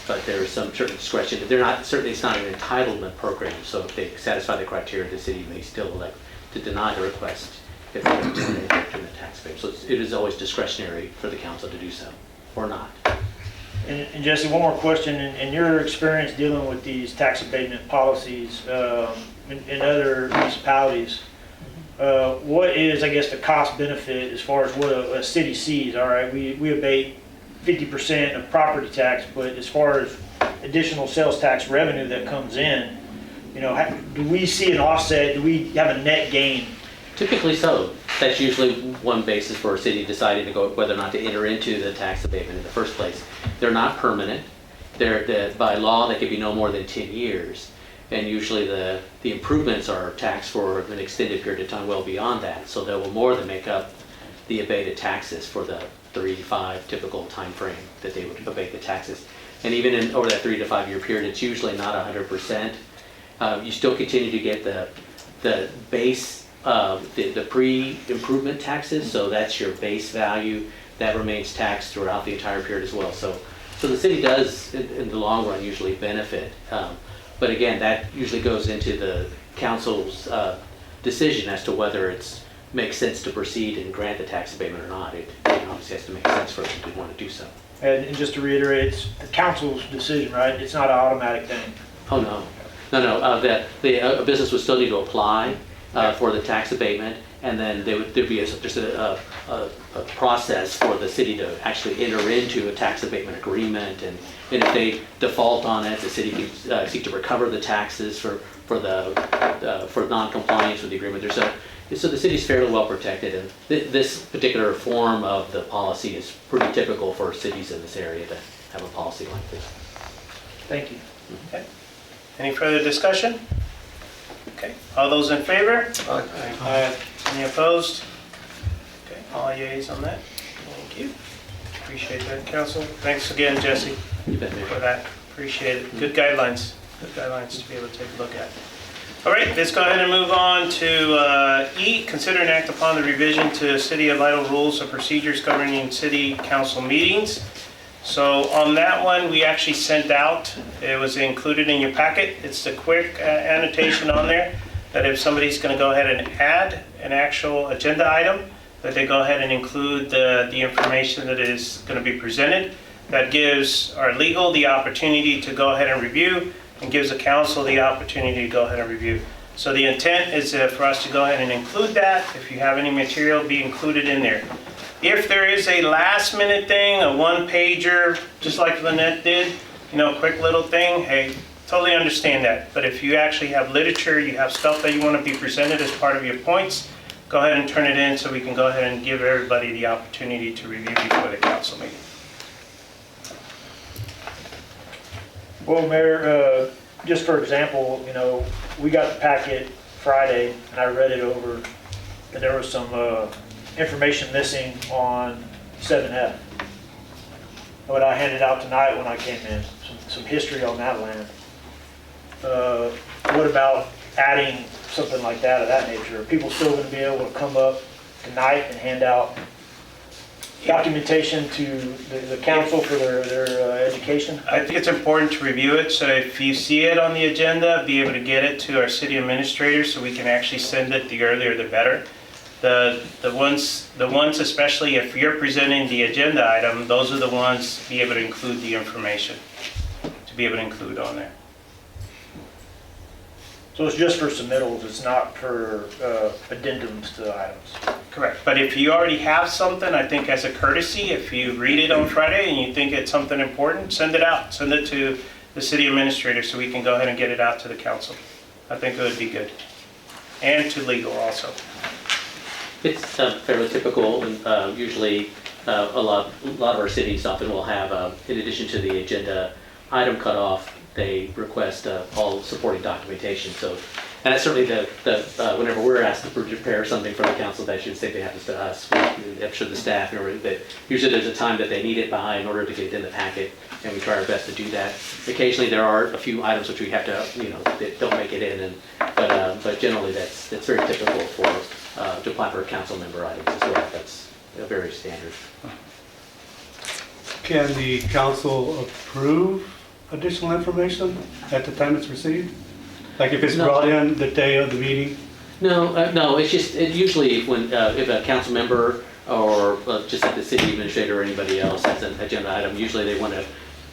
But there is some certain discretion. They're not, certainly it's not an entitlement program, so if they satisfy the criteria, the city may still elect to deny the request if they don't turn the tax abatement. So it is always discretionary for the council to do so, or not. And Jesse, one more question. In your experience dealing with these tax abatement policies in other municipalities, what is, I guess, the cost benefit as far as what a city sees? All right, we abate 50% of property tax, but as far as additional sales tax revenue that comes in, you know, do we see an offset? Do we have a net gain? Typically so. That's usually one basis for a city deciding to go whether or not to enter into the tax abatement in the first place. They're not permanent. By law, they could be no more than 10 years. And usually the improvements are taxed for an extended period of time well beyond that. So they will more than make up the abated taxes for the 3 to 5 typical time frame that they would abate the taxes. And even over that 3 to 5 year period, it's usually not 100%. You still continue to get the base, the pre-improvement taxes, so that's your base value. That remains taxed throughout the entire period as well. So the city does, in the long run, usually benefit. But again, that usually goes into the council's decision as to whether it makes sense to proceed and grant the tax abatement or not. It obviously has to make sense for them to want to do so. And just to reiterate, it's the council's decision, right? It's not an automatic thing. Oh, no. No. The business would still need to apply for the tax abatement, and then there'd be just a process for the city to actually enter into a tax abatement agreement, and if they default on it, the city can seek to recover the taxes for non-compliance with the agreement. So the city's fairly well protected, and this particular form of the policy is pretty typical for cities in this area to have a policy like this. Thank you. Okay. Any further discussion? Okay. All those in favor? Aye. Any opposed? Okay. All yeas on that. Thank you. Appreciate that, Council. Thanks again, Jesse, You bet, Mayor. for that. Appreciate it. Good guidelines. Good guidelines to be able to take a look at. All right, let's go ahead and move on to E, consider and act upon the revision to City of Lytle rules and procedures governing city council meetings. So on that one, we actually sent out, it was included in your packet. It's a quick annotation on there that if somebody's going to go ahead and add an actual agenda item, that they go ahead and include the information that is going to be presented. That gives our legal the opportunity to go ahead and review, and gives the council the opportunity to go ahead and review. So the intent is for us to go ahead and include that. If you have any material, be included in there. If there is a last minute thing, a one pager, just like Lynette did, quick little thing, hey, totally understand that. But if you actually have literature, you have stuff that you want to be presented as part of your points, go ahead and turn it in so we can go ahead and give everybody the opportunity to review before the council meeting. Well, Mayor, just for example, we got the packet Friday and I read it over, and there was some information missing on 7F. What I handed out tonight when I came in, some history on that land. What about adding something like that of that nature? Are people still going to be able to come up tonight and hand out documentation to the council for their education? I think it's important to review it, so if you see it on the agenda, be able to get it to our city administrator so we can actually send it, the earlier the better. The ones especially if you're presenting the agenda item, those are the ones be able to include the information, to be able to include on there. So it's just for submittals, it's not for addendums to items? Correct. But if you already have something, I think as a courtesy, if you read it on Friday and you think it's something important, send it out. Send it to the city administrator so we can go ahead and get it out to the council. I think it would be good. And to legal also. It's fairly typical, and usually a lot of our cities often will have, in addition to the agenda item cutoff, they request all supporting documentation. So, and that's certainly whenever we're asked to prepare something for the council, that should say they have to us, I'm sure the staff, that usually there's a time that they need it by in order to get it in the packet, and we try our best to do that. Occasionally there are a few items which we have to, that don't make it in, but generally that's very typical for to apply for council member items as well. That's very standard. Can the council approve additional information at the time it's received? Like if it's No. brought in the day of the meeting? No, it's just, usually when, if a council member or just like the city administrator or anybody else has an agenda item, usually they want to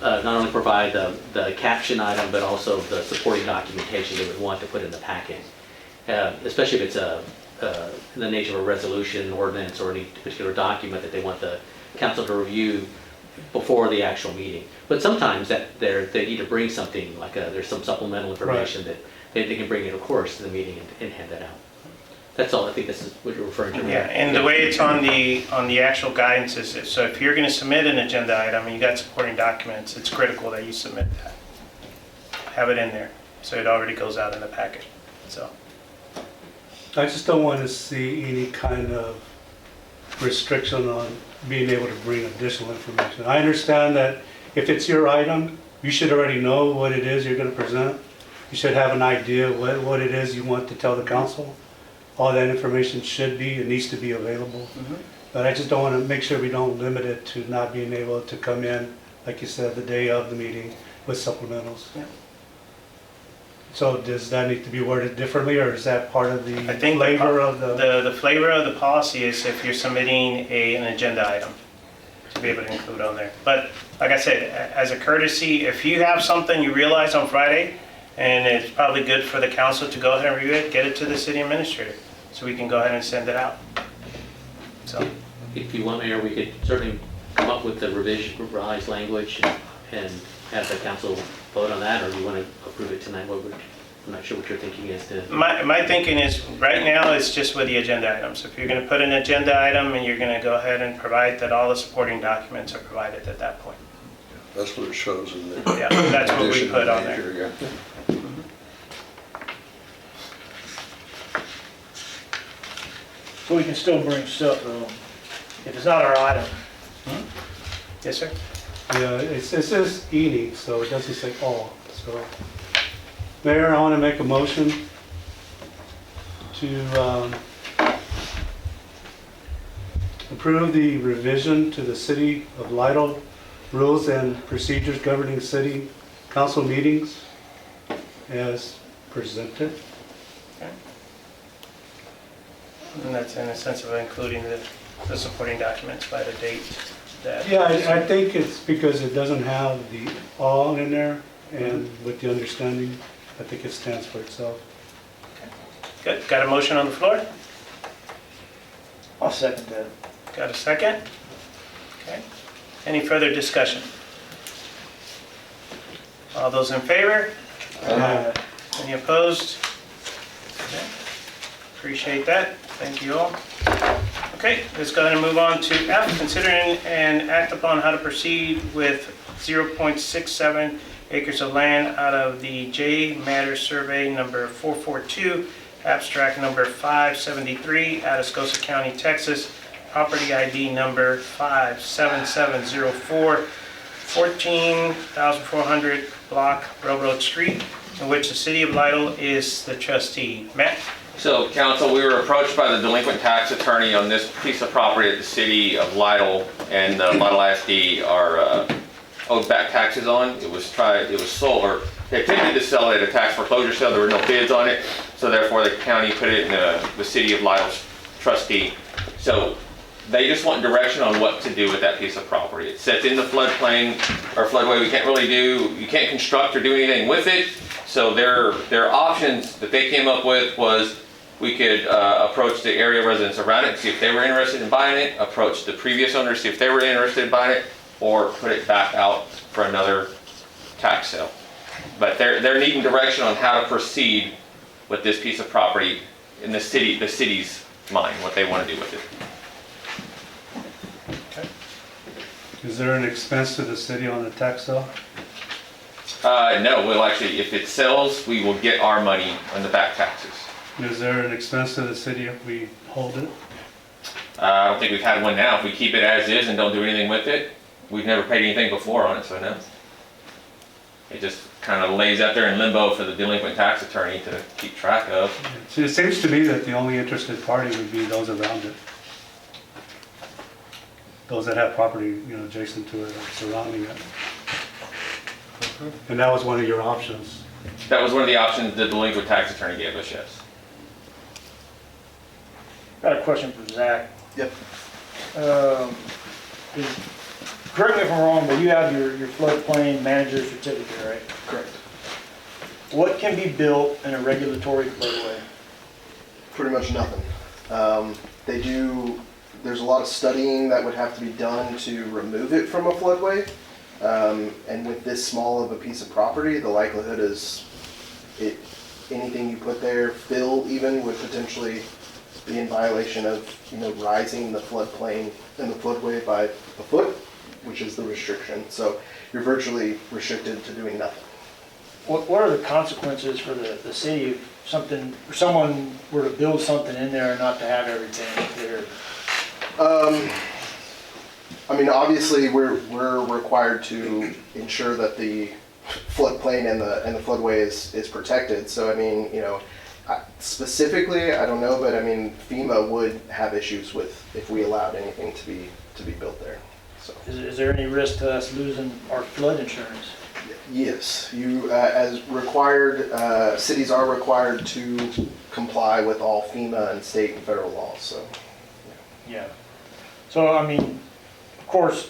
not only provide the caption item, but also the supporting documentation they would want to put in the packet. Especially if it's the nature of a resolution, ordinance, or any particular document that they want the council to review before the actual meeting. But sometimes that they need to bring something, like there's some supplemental information that they can bring in, of course, to the meeting and hand that out. That's all. I think this is what you're referring to. Yeah, and the way it's on the actual guidance is, so if you're going to submit an agenda item and you got supporting documents, it's critical that you submit that. Have it in there, so it already goes out in the packet, so. I just don't want to see any kind of restriction on being able to bring additional information. I understand that if it's your item, you should already know what it is you're going to present. You should have an idea what it is you want to tell the council. All that information should be, it needs to be available. But I just don't want to make sure we don't limit it to not being able to come in, like you said, the day of the meeting with supplementals. Yeah. So does that need to be worded differently, or is that part of the I think flavor of the flavor of the policy is if you're submitting an agenda item to be able to include on there. But like I said, as a courtesy, if you have something you realize on Friday and it's probably good for the council to go ahead and review it, get it to the city administrator so we can go ahead and send it out. So If you want, Mayor, we could certainly come up with the revised language and have the council vote on that, or do you want to approve it tonight? I'm not sure what your thinking is to. my thinking is right now it's just with the agenda items. If you're going to put an agenda item and you're going to go ahead and provide that all the supporting documents are provided at that point. That's what it shows in the. Yeah, that's what we addition put on major, there. yeah. So we can still bring stuff, if it's not our item. Yes, sir. Yeah, it says any, so it doesn't say all. So, Mayor, I want to make a motion to approve the revision to the City of Lytle rules and procedures governing city council meetings as presented. And that's in a sense of including the supporting documents by the date that. Yeah, I think it's because it doesn't have the all in there, and with the understanding, I think it stands for itself. Good. Got a motion on the floor? I'll second that. Got a second? Okay. Any further discussion? All those in favor? Any opposed? Okay. Appreciate that. Thank you all. Okay, let's go ahead and move on to F, considering and act upon how to proceed with 0.67 acres of land out of the J Matter Survey number 442, abstract number 573, Atascosa County, Texas, property ID number 57704, 14,400 block Railroad Street, in which the city of Lytle is the trustee. Matt? So, council, we were approached by the delinquent tax attorney on this piece of property at the city of Lytle, and Lytle ISD are owed back taxes on. It was sold, or they attempted to sell it at a tax foreclosure sale. There were no bids on it, so therefore the county put it in the city of Lytle's trustee. So they just want direction on what to do with that piece of property. It sits in the floodplain or floodway. You can't construct or do anything with it. So their options that they came up with was we could approach the area residents around it, see if they were interested in buying it, approach the previous owners, see if they were interested in buying it, or put it back out for another tax sale. But they're needing direction on how to proceed with this piece of property in the city's mind, what they want to do with it. Is there an expense to the city on the tax sale? No, we'll actually, if it sells, we will get our money on the back taxes. Is there an expense to the city if we hold it? I don't think we've had one now. If we keep it as is and don't do anything with it, we've never paid anything before on it, so no. It just kind of lays out there in limbo for the delinquent tax attorney to keep track of. See, it seems to me that the only interested party would be those around it. Those that have property, adjacent to it or surrounding it. And that was one of your options. That was one of the options the delinquent tax attorney gave us, yes. Got a question for Zach. Yep. Correct me if I'm wrong, but you have your floodplain manager certificate, right? Correct. What can be built in a regulatory floodway? Pretty much nothing. There's a lot of studying that would have to be done to remove it from a floodway. And with this small of a piece of property, the likelihood is anything you put there, fill even, would potentially be in violation of, rising the floodplain and the floodway by a foot, which is the restriction. So you're virtually restricted to doing nothing. What are the consequences for the city if someone were to build something in there and not to have everything there? Obviously we're required to ensure that the floodplain and the floodway is protected. So specifically, I don't know, but FEMA would have issues with if we allowed anything to be built there. So Is there any risk to us losing our flood insurance? yes, you as required, cities are required to comply with all FEMA and state and federal laws. So Yeah. So of course,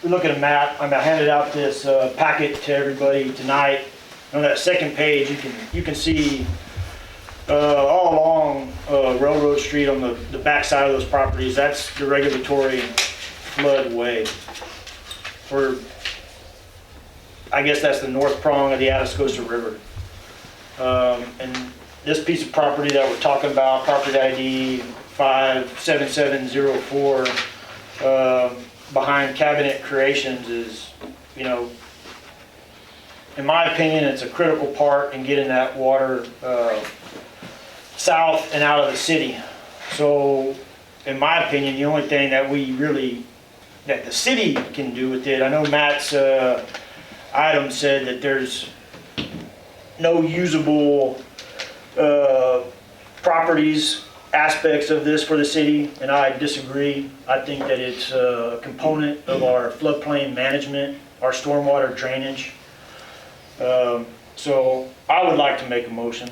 we look at a map. I handed out this packet to everybody tonight. On that second page, you can see all along Railroad Street on the back side of those properties. That's the regulatory floodway. I guess that's the north prong of the Atascosa River. And this piece of property that we're talking about, property ID 57704, behind Cabinet Creations is, in my opinion, it's a critical part in getting that water south and out of the city. So, in my opinion, the only thing that that the city can do with it, I know Matt's item said that there's no usable properties, aspects of this for the city, and I disagree. I think that it's a component of our floodplain management, our stormwater drainage. So I would like to make a motion,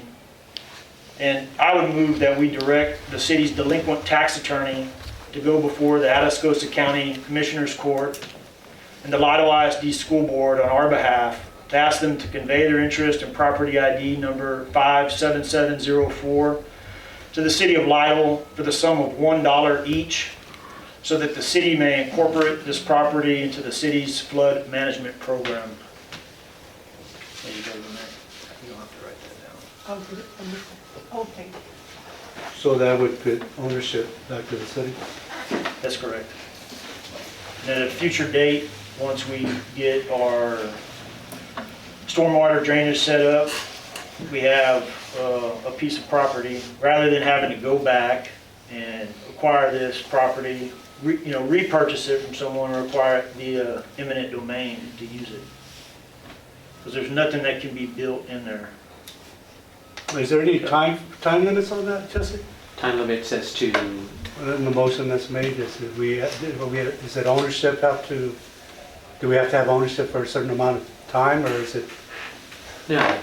and I would move that we direct the city's delinquent tax attorney to go before the Atascosa County Commissioners Court and the Lytle ISD School Board on our behalf to ask them to convey their interest in property ID number 57704 to the city of Lytle for the sum of $1 each, so that the city may incorporate this property into the city's flood management program. There you go, Matt. You don't have to write that down. Okay. So that would put ownership back to the city? That's correct. And at a future date, once we get our stormwater drainage set up, we have a piece of property, rather than having to go back and acquire this property, repurchase it from someone or acquire it via eminent domain to use it. Because there's nothing that can be built in there. Is there any time limits on that, Jesse? Time limit says to, In the motion that's made, is it ownership do we have to have ownership for a certain amount of time, or is it? no.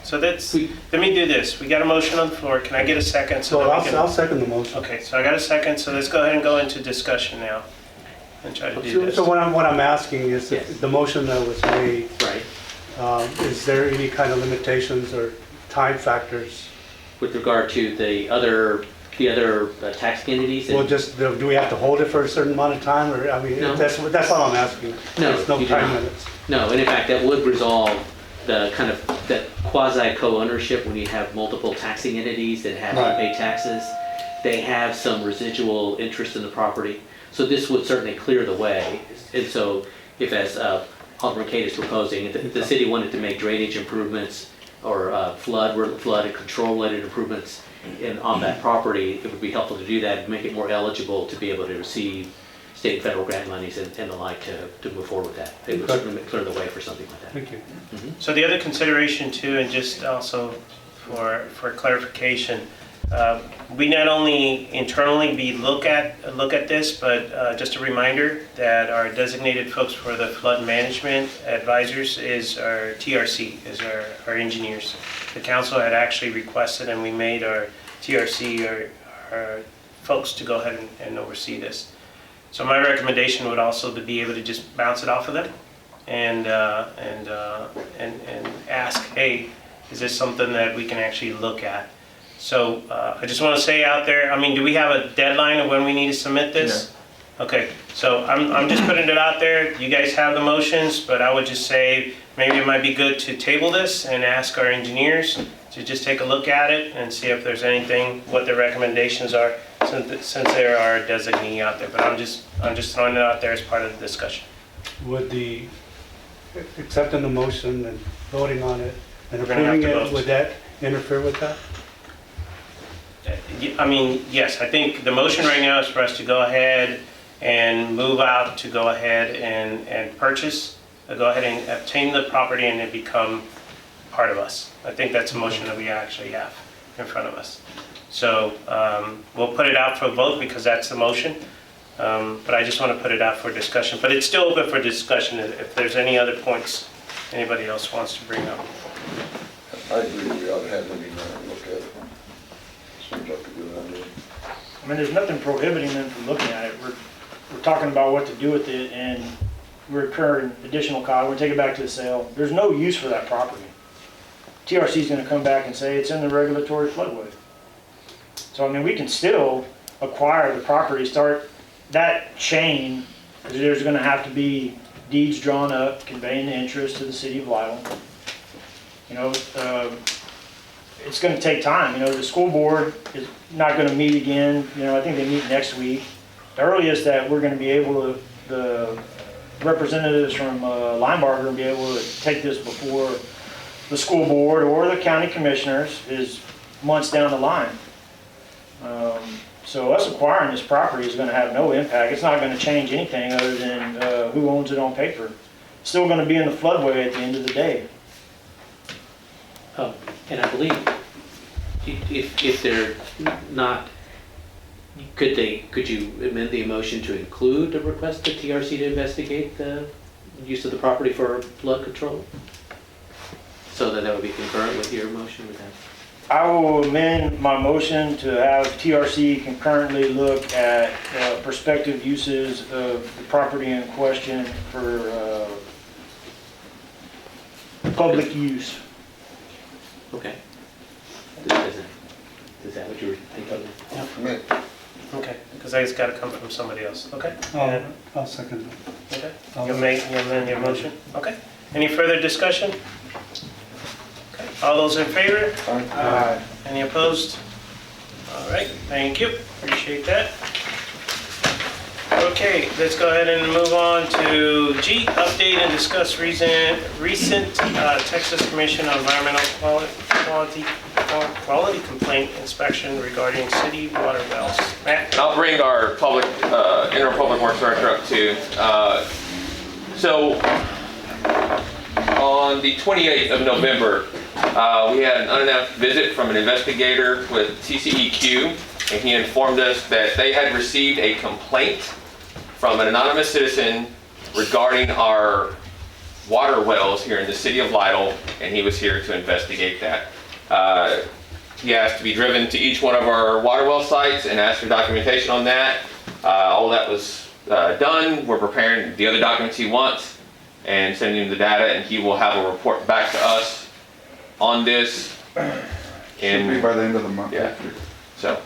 So let me do this. We got a motion on the floor. Can I get a second? I'll second the motion. Okay, so I got a second, so let's go ahead and go into discussion now and try to do this. So what I'm asking is, Yes. the motion that was made, Right. Is there any kind of limitations or time factors? With regard to the other tax entities? Well, just, do we have to hold it for a certain amount of time, or, I mean, No. that's all I'm asking. No, There's no you do time not. limits. No, and in fact, that would resolve the kind of, that quasi co-ownership when you have multiple taxing entities that have to Right. pay taxes. They have some residual interest in the property. So this would certainly clear the way. And so if, as Alderman Kate is proposing, if the city wanted to make drainage improvements or flood and control-related improvements on that property, it would be helpful to do that and make it more eligible to be able to receive state and federal grant monies and the like to move forward with that. It would certainly clear the way for something like that. Thank you. So the other consideration too, and just also for clarification, we not only internally look at this, but just a reminder that our designated folks for the flood management advisors is our TRC, is our engineers. The council had actually requested, and we made our TRC our folks to go ahead and oversee this. So my recommendation would also to be able to just bounce it off of them and ask, hey, is this something that we can actually look at? So I just want to say out there, I mean, do we have a deadline of when we need to submit this? No. Okay, so I'm just putting it out there. You guys have the motions, but I would just say maybe it might be good to table this and ask our engineers to just take a look at it and see if there's anything, what their recommendations are, since they're our designee out there. But I'm just throwing it out there as part of the discussion. Would accepting the motion and voting on it and We're gonna have approving to it, vote. would that interfere with that? I mean, yes, I think the motion right now is for us to go ahead and move out to go ahead and purchase, go ahead and obtain the property and it become part of us. I think that's a motion that we actually have in front of us. So we'll put it out for a vote because that's the motion. But I just want to put it out for discussion. But it's still open for discussion if there's any other points anybody else wants to bring up. I agree, we ought to have them in there and look at it. Seems like a good idea. I mean, there's nothing prohibiting them from looking at it. We're talking about what to do with it, and we're incurring additional cost. We're taking it back to the sale. There's no use for that property. TRC is going to come back and say it's in the regulatory floodway. So, I mean, we can still acquire the property, start that chain. There's going to have to be deeds drawn up conveying the interest to the city of Lytle. You know, it's going to take time. You know, the school board is not going to meet again. You know, I think they meet next week. The earliest that we're going to be able to, the representatives from Limeberger will be able to take this before the school board or the county commissioners is months down the line. So us acquiring this property is going to have no impact. It's not going to change anything other than who owns it on paper. It's still going to be in the floodway at the end of the day. And I believe if they're not, could you amend the motion to include a request to TRC to investigate the use of the property for flood control? So that would be concurrent with your motion with that? I will amend my motion to have TRC concurrently look at prospective uses of the property in question for public use. Okay. Is that what you were thinking? Yeah. For me. Okay, because it's got to come from somebody else. Okay? I'll second that. Okay. You'll amend your motion? Okay. Any further discussion? Okay. All those in favor? Aye. Any opposed? All right, thank you. Appreciate that. Okay, let's go ahead and move on to G, update and discuss recent Texas Commission on Environmental Quality Complaint Inspection regarding city water wells. Matt? And I'll bring our interim public works director up too. So on the 28th of November, we had an unannounced visit from an investigator with TCEQ, and he informed us that they had received a complaint from an anonymous citizen regarding our water wells here in the city of Lytle, and he was here to investigate that. He asked to be driven to each one of our water well sites and asked for documentation on that. All that was done. We're preparing the other documents he wants, and sending him the data, and he will have a report back to us on this. Should be by the end of the month. Yeah. So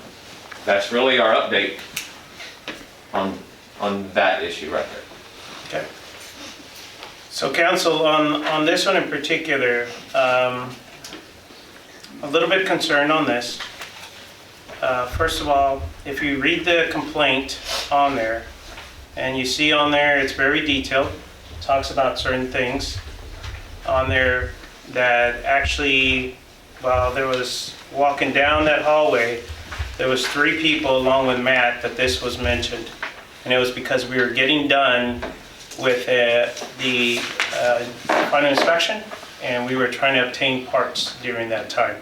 that's really our update on that issue right there. Okay. So council, on this one in particular, a little bit concerned on this. First of all, if you read the complaint on there, and you see on there, it's very detailed, talks about certain things on there that actually, while there was walking down that hallway, there was 3 people along with Matt that this was mentioned. And it was because we were getting done with the final inspection, and we were trying to obtain parts during that time.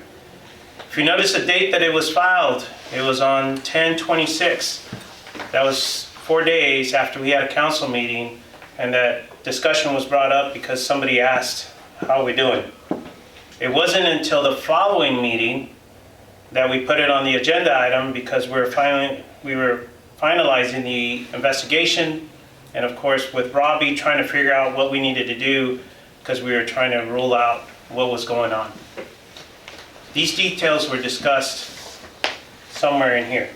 If you notice the date that it was filed, it was on 10/26. That was 4 days after we had a council meeting, and that discussion was brought up because somebody asked, how are we doing? It wasn't until the following meeting that we put it on the agenda item because we were finalizing the investigation, and of course with Robbie trying to figure out what we needed to do because we were trying to rule out what was going on. These details were discussed somewhere in here.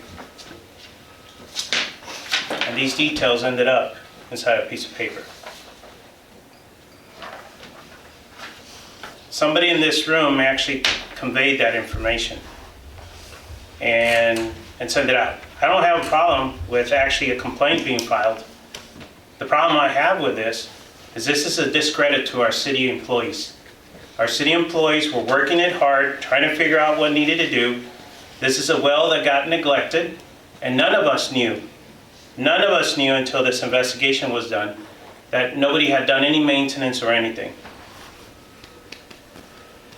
And these details ended up inside a piece of paper. Somebody in this room actually conveyed that information and sent it out. I don't have a problem with actually a complaint being filed. The problem I have with this is a discredit to our city employees. Our city employees were working it hard, trying to figure out what needed to do. This is a well that got neglected, and none of us knew until this investigation was done that nobody had done any maintenance or anything.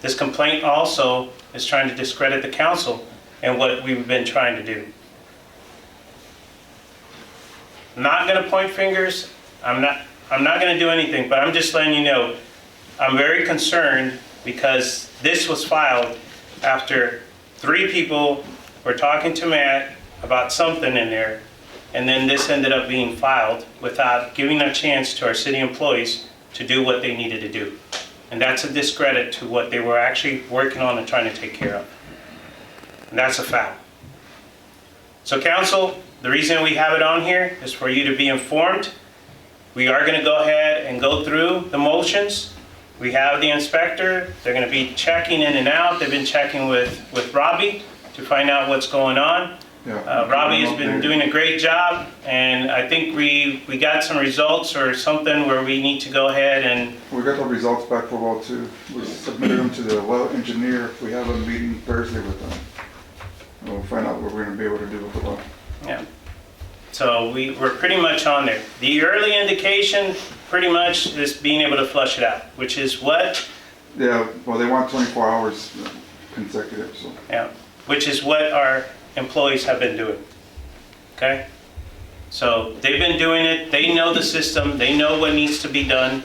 This complaint also is trying to discredit the council and what we've been trying to do. I'm not going to point fingers. I'm not going to do anything, but I'm just letting you know I'm very concerned because this was filed after 3 people were talking to Matt about something in there, and then this ended up being filed without giving a chance to our city employees to do what they needed to do. And that's a discredit to what they were actually working on and trying to take care of. And that's a foul. So council, the reason we have it on here is for you to be informed. We are going to go ahead and go through the motions. We have the inspector. They're going to be checking in and out. They've been checking with Robbie to find out what's going on. Yeah. Robbie has been doing a great job, and I think we got some results or something where we need to go ahead and... We got the results back for well 2. We submitted them to the well engineer. We have a meeting Thursday with them. And we'll find out what we're going to be able to do with the well. Yeah. So we're pretty much on there. The early indication pretty much is being able to flush it out, which is what? Yeah, well, they want 24 hours consecutive, so. Yeah, which is what our employees have been doing, okay? So they've been doing it, they know the system, they know what needs to be done.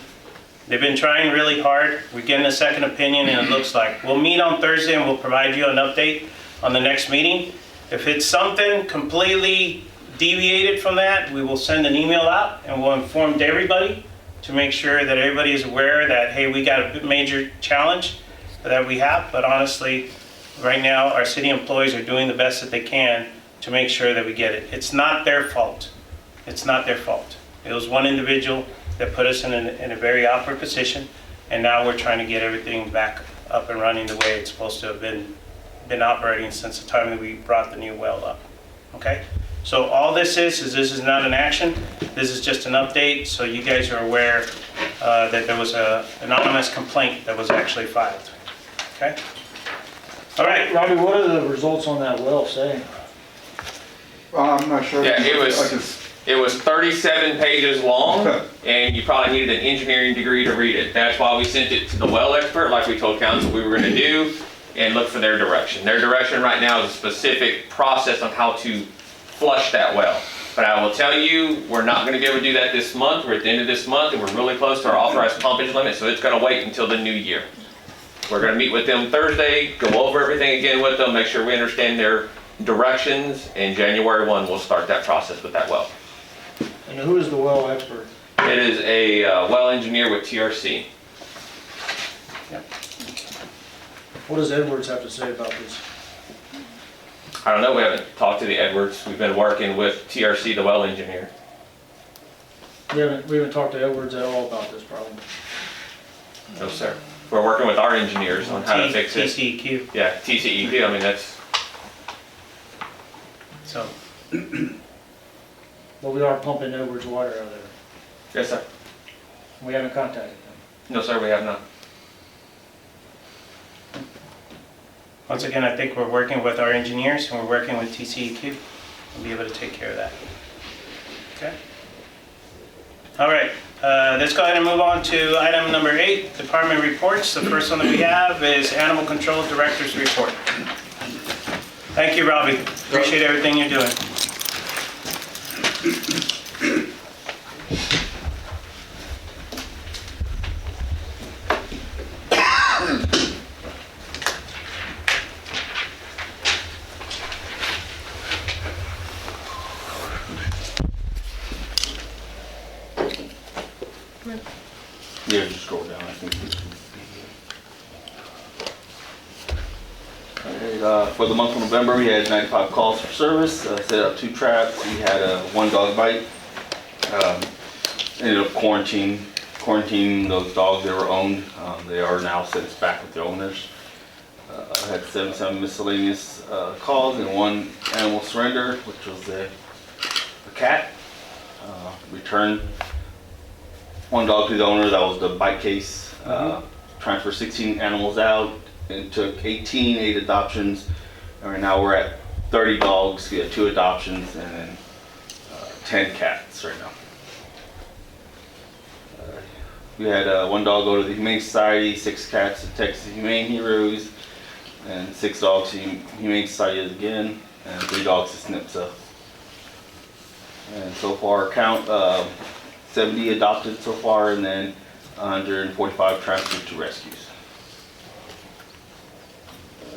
They've been trying really hard. We're getting a second opinion, and it looks like. We'll meet on Thursday and we'll provide you an update on the next meeting. If it's something completely deviated from that, we will send an email out and we'll inform to everybody to make sure that everybody is aware that, hey, we got a major challenge that we have. But honestly, right now, our city employees are doing the best that they can to make sure that we get it. It's not their fault. It's not their fault. It was one individual that put us in a very awkward position, and now we're trying to get everything back up and running the way it's supposed to have been operating since the time that we brought the new well up. Okay? So all this is this is not an action. This is just an update, so you guys are aware that there was an anonymous complaint that was actually filed. Okay? All right. Robbie, what are the results on that well saying? I'm not sure. Yeah, it was 37 pages long, and you probably needed an engineering degree to read it. That's why we sent it to the well expert, like we told council we were going to do, and look for their direction. Their direction right now is a specific process on how to flush that well. But I will tell you, we're not going to be able to do that this month. We're at the end of this month, and we're really close to our authorized pumpage limit, so it's going to wait until the new year. We're going to meet with them Thursday, go over everything again with them, make sure we understand their directions, and January 1 we'll start that process with that well. And who is the well expert? It is a well engineer with TRC. What does Edwards have to say about this? I don't know, we haven't talked to the Edwards. We've been working with TRC, the well engineer. We haven't talked to Edwards at all about this problem. No, sir. We're working with our engineers on how to fix it. TCEQ. Yeah, TCEQ, I mean, that's, So, But we are pumping Edwards water out of there. yes, sir. We haven't contacted them. No, sir, we have not. once again, I think we're working with our engineers and we're working with TCEQ. We'll be able to take care of that. Okay? All right, let's go ahead and move on to item number 8, department reports. The first one that we have is Animal Control Director's Report. Thank you, Robbie. Appreciate everything you're doing. Yeah, just scroll down, I think. Alright, for the month of November, we had 95 calls for service, set up 2 traps, we had 1 dog bite. Ended up quarantining those dogs that were owned. They are now since back with the owners. I had 77 miscellaneous calls and 1 animal surrender, which was a cat. Returned 1 dog to the owner, that was the bite case. Transferred 16 animals out and took 8 adoptions. And right now we're at 30 dogs, we have 2 adoptions and then 10 cats right now. We had 1 dog go to the Humane Society, 6 cats to Texas Humane Heroes, and 6 dogs to Humane Society again, and 3 dogs to SNPSA. And so far count 70 adopted so far, and then 145 transferred to rescues.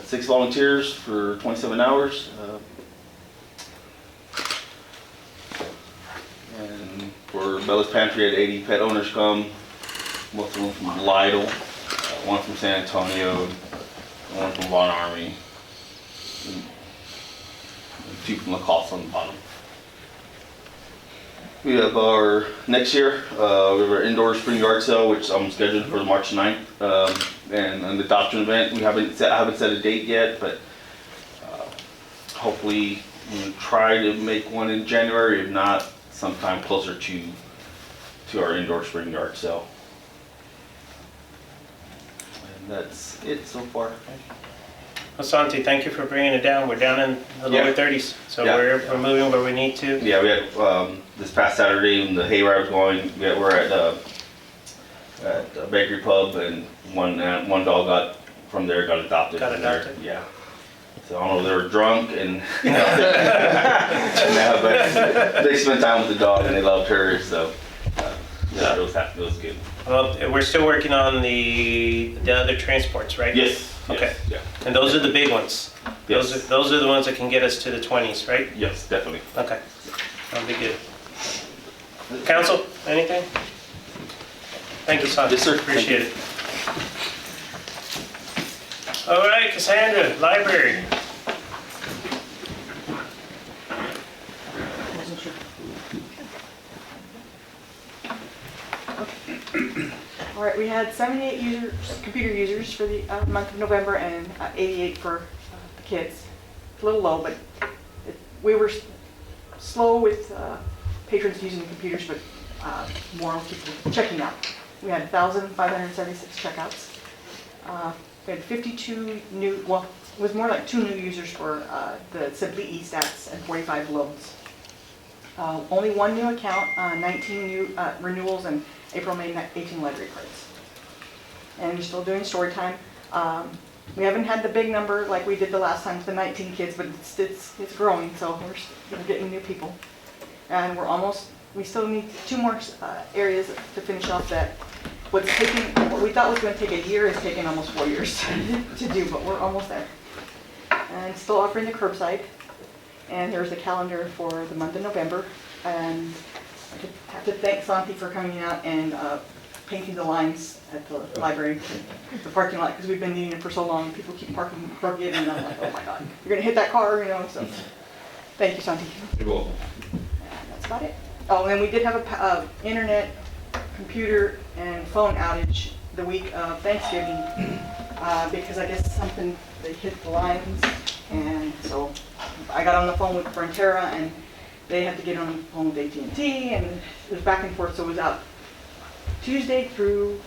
6 volunteers for 27 hours. And for Bella's Pantry, had 80 pet owners come, most of them from Lytle, 1 from San Antonio, 1 from Von Army, and 2 from LaCoste on the bottom. We have our next year, we have our indoor spring yard sale, which I'm scheduled for March 9th, and an adoption event. I haven't set a date yet, but hopefully we'll try to make one in January, if not sometime closer to our indoor spring yard sale. And that's it so far. Asante, thank you for bringing it down. We're down in the lower 30s, so Yeah. we're moving where we need to. Yeah, we had this past Saturday when the hayride was going. We're at a bakery pub, and one dog got adopted. Got adopted? Yeah. So I don't know if they were drunk and no, but they spent time with the dog and they loved her. So yeah, it was happy. It was good. Well, we're still working on the other transports, right? Yes. Okay. Yes, yeah. And those are the big ones. Yes. Those are the ones that can get us to the 20s, right? Yes, definitely. Okay. That'll be good. Council, anything? Thank you, Asante. Yes, sir. Appreciate it. All right, Cassandra, library. All right, we had 78 computer users for the month of November and 88 for the kids. A little low, but we were slow with patrons using the computers, but more people checking out. We had 1,576 checkouts. We had 52 new, well, it was more like 2 new users for the Simply eStats and 45 loans. Only 1 new account, 19 new renewals, and April, May 18 letter cards. And we're still doing story time. We haven't had the big number like we did the last time with the 19 kids, but it's growing, so we're getting new people. And we still need 2 more areas to finish off that. What we thought was going to take a year is taking almost 4 years to do, but we're almost there. And still offering the curbside. And here's the calendar for the month of November. And have to thank Santi for coming out and painting the lines at the library, the parking lot, because we've been needing it for so long. People keep parking crooked, and I'm like, oh my God, you're gonna hit that car, you know, so. Thank you, Santi. You're welcome. That's about it. Oh, and we did have a internet, computer, and phone outage the week of Thanksgiving, because I guess they hit the lines, and so I got on the phone with Frontera, and they had to get on the phone with AT&T, and it was back and forth, so it was out Tuesday through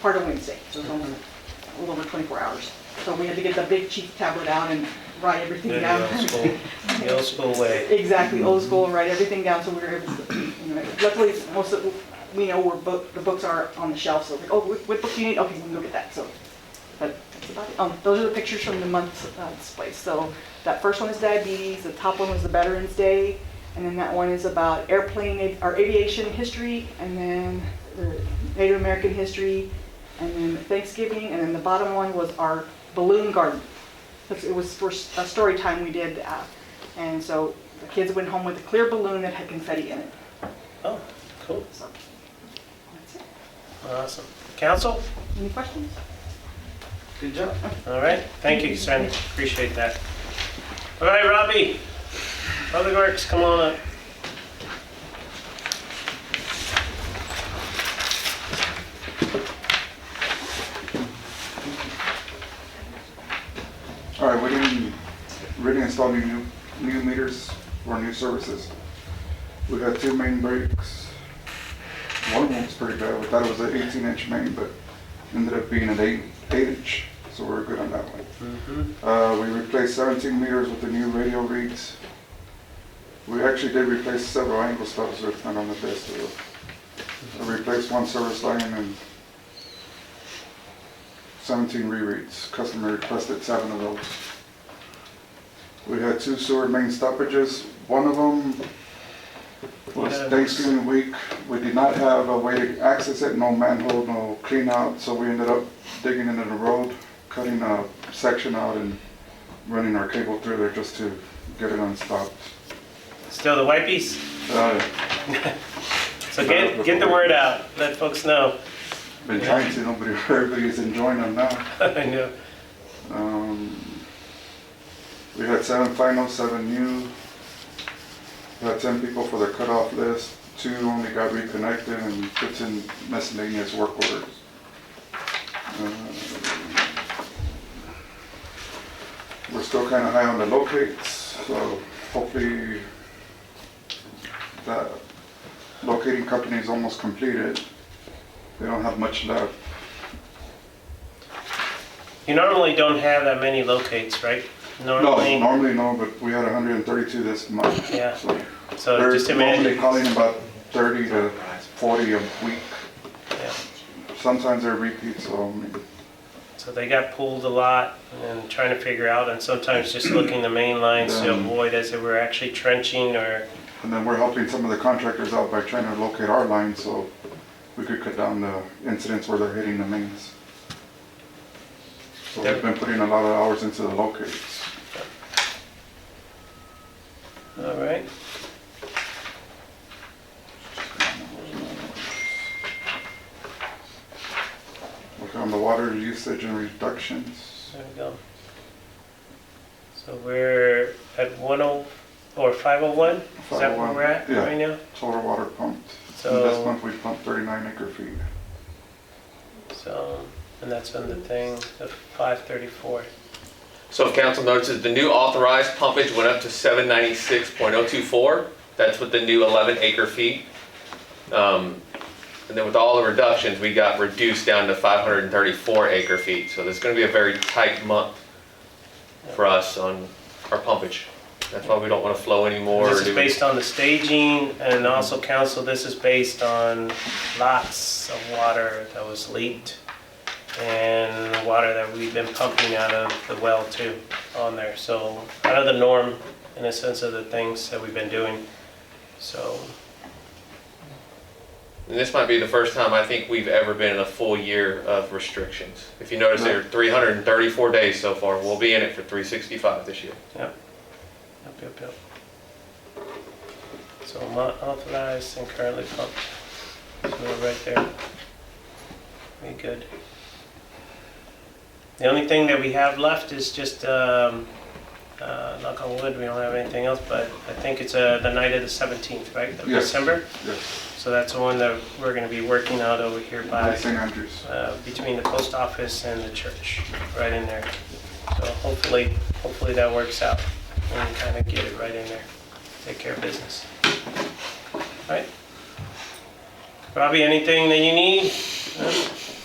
part of Wednesday, so it was almost a little over 24 hours. So we had to get the big chief tablet out and write everything down. The old school way. Exactly, old school, and write everything down, so we were able to, you know, luckily, most of, we know where the books are on the shelf, so like, oh, what book do you need? Okay, we can go get that, so, but that's about it. Those are the pictures from the month's display. So that first one is diabetes, the top one was the Veterans Day, and then that one is about aviation history, and then the Native American history, and then Thanksgiving, and then the bottom one was our balloon garden. It was for a story time we did, and so the kids went home with a clear balloon that had confetti in it. Oh, cool. So, that's it. Awesome. Council? Any questions? Good job. All right. Thank you, Sandy. Appreciate that. All right, Robbie. Public Works, come on up. All right, we didn't really install any new meters or new services. We got 2 main breaks. One of them was pretty bad. We thought it was an 18-inch main, but ended up being an 8-inch, so we're good on that one. We replaced 17 meters with the new radio reads. We actually did replace several angle stops, so it's not on the best. I replaced 1 service line and 17 rereads. Customer requested 7 of those. We had 2 sewer main stoppages. One of them was Thanksgiving week. We did not have a way to access it, no manhole, no clean out, so we ended up digging into the road, cutting a section out and running our cable through there just to get it unstopped. Still the wipies? So get the word out. Let folks know. Been trying to, everybody's enjoying them now. I know. We had 7 final, 7 new. We had 10 people for the cutoff list. 2 only got reconnected and 15 miscellaneous work orders. We're still kind of high on the locates, so hopefully that locating company is almost completed. They don't have much left. You normally don't have that many locates, right? No, normally no, but we had 132 this month. Yeah. So they're just normally calling about 30 to 40 a week. Yeah. Sometimes they're repeats, so they got pulled a lot and trying to figure out, and sometimes just looking the main lines to avoid as they were actually trenching or. And then we're helping some of the contractors out by trying to locate our lines so we could cut down the incidents where they're hitting the mains. So we've been putting a lot of hours into the locates. All right. Work on the water usage and reductions. There we go. So we're at 10 or 501? Is that where we're at right now? Total water pumped. So this month we pumped 39 acre feet. So, and that's on the thing, the 534. So if council notices, the new authorized pumpage went up to 796.024. That's with the new 11 acre feet. And then with all the reductions, we got reduced down to 534 acre feet. So there's going to be a very tight month for us on our pumpage. That's why we don't want to flow anymore. This is based on the staging, and also council, this is based on lots of water that was leaked and water that we've been pumping out of the well too on there. So out of the norm in a sense of the things that we've been doing. So. And this might be the first time I think we've ever been in a full year of restrictions. If you notice, there are 334 days so far. We'll be in it for 365 this year. Yep. Yep. So authorized and currently pumped. So we're right there. Very good. The only thing that we have left is just, knock on wood, we don't have anything else, but I think it's the night of the 17th, right, of Yes. December? Yes. So that's the one that we're going to be working out over here by St. Andrews. between the post office and the church, right in there. So hopefully that works out and we kind of get it right in there. Take care of business. All right. Robbie, anything that you need? No?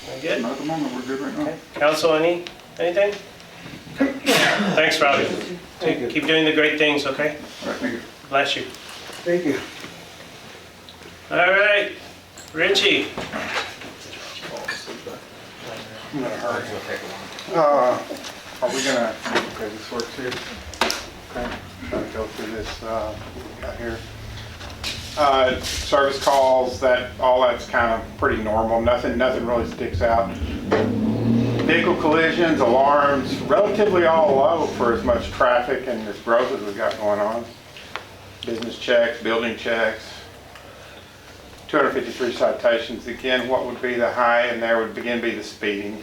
We're good? Not at the moment, we're good right now. Okay. Council, anything? Thanks, Robbie. Keep doing the great things, okay? All right, thank you. Bless you. Thank you. All right, Richie. I'm gonna hurry. Are we gonna, okay, this works here. Okay, trying to go through this, got here. Service calls, all that's kind of pretty normal, nothing really sticks out. Vehicle collisions, alarms, relatively all low for as much traffic and as growth as we've got going on. Business checks, building checks. 253 citations. Again, what would be the high in there would begin be the speeding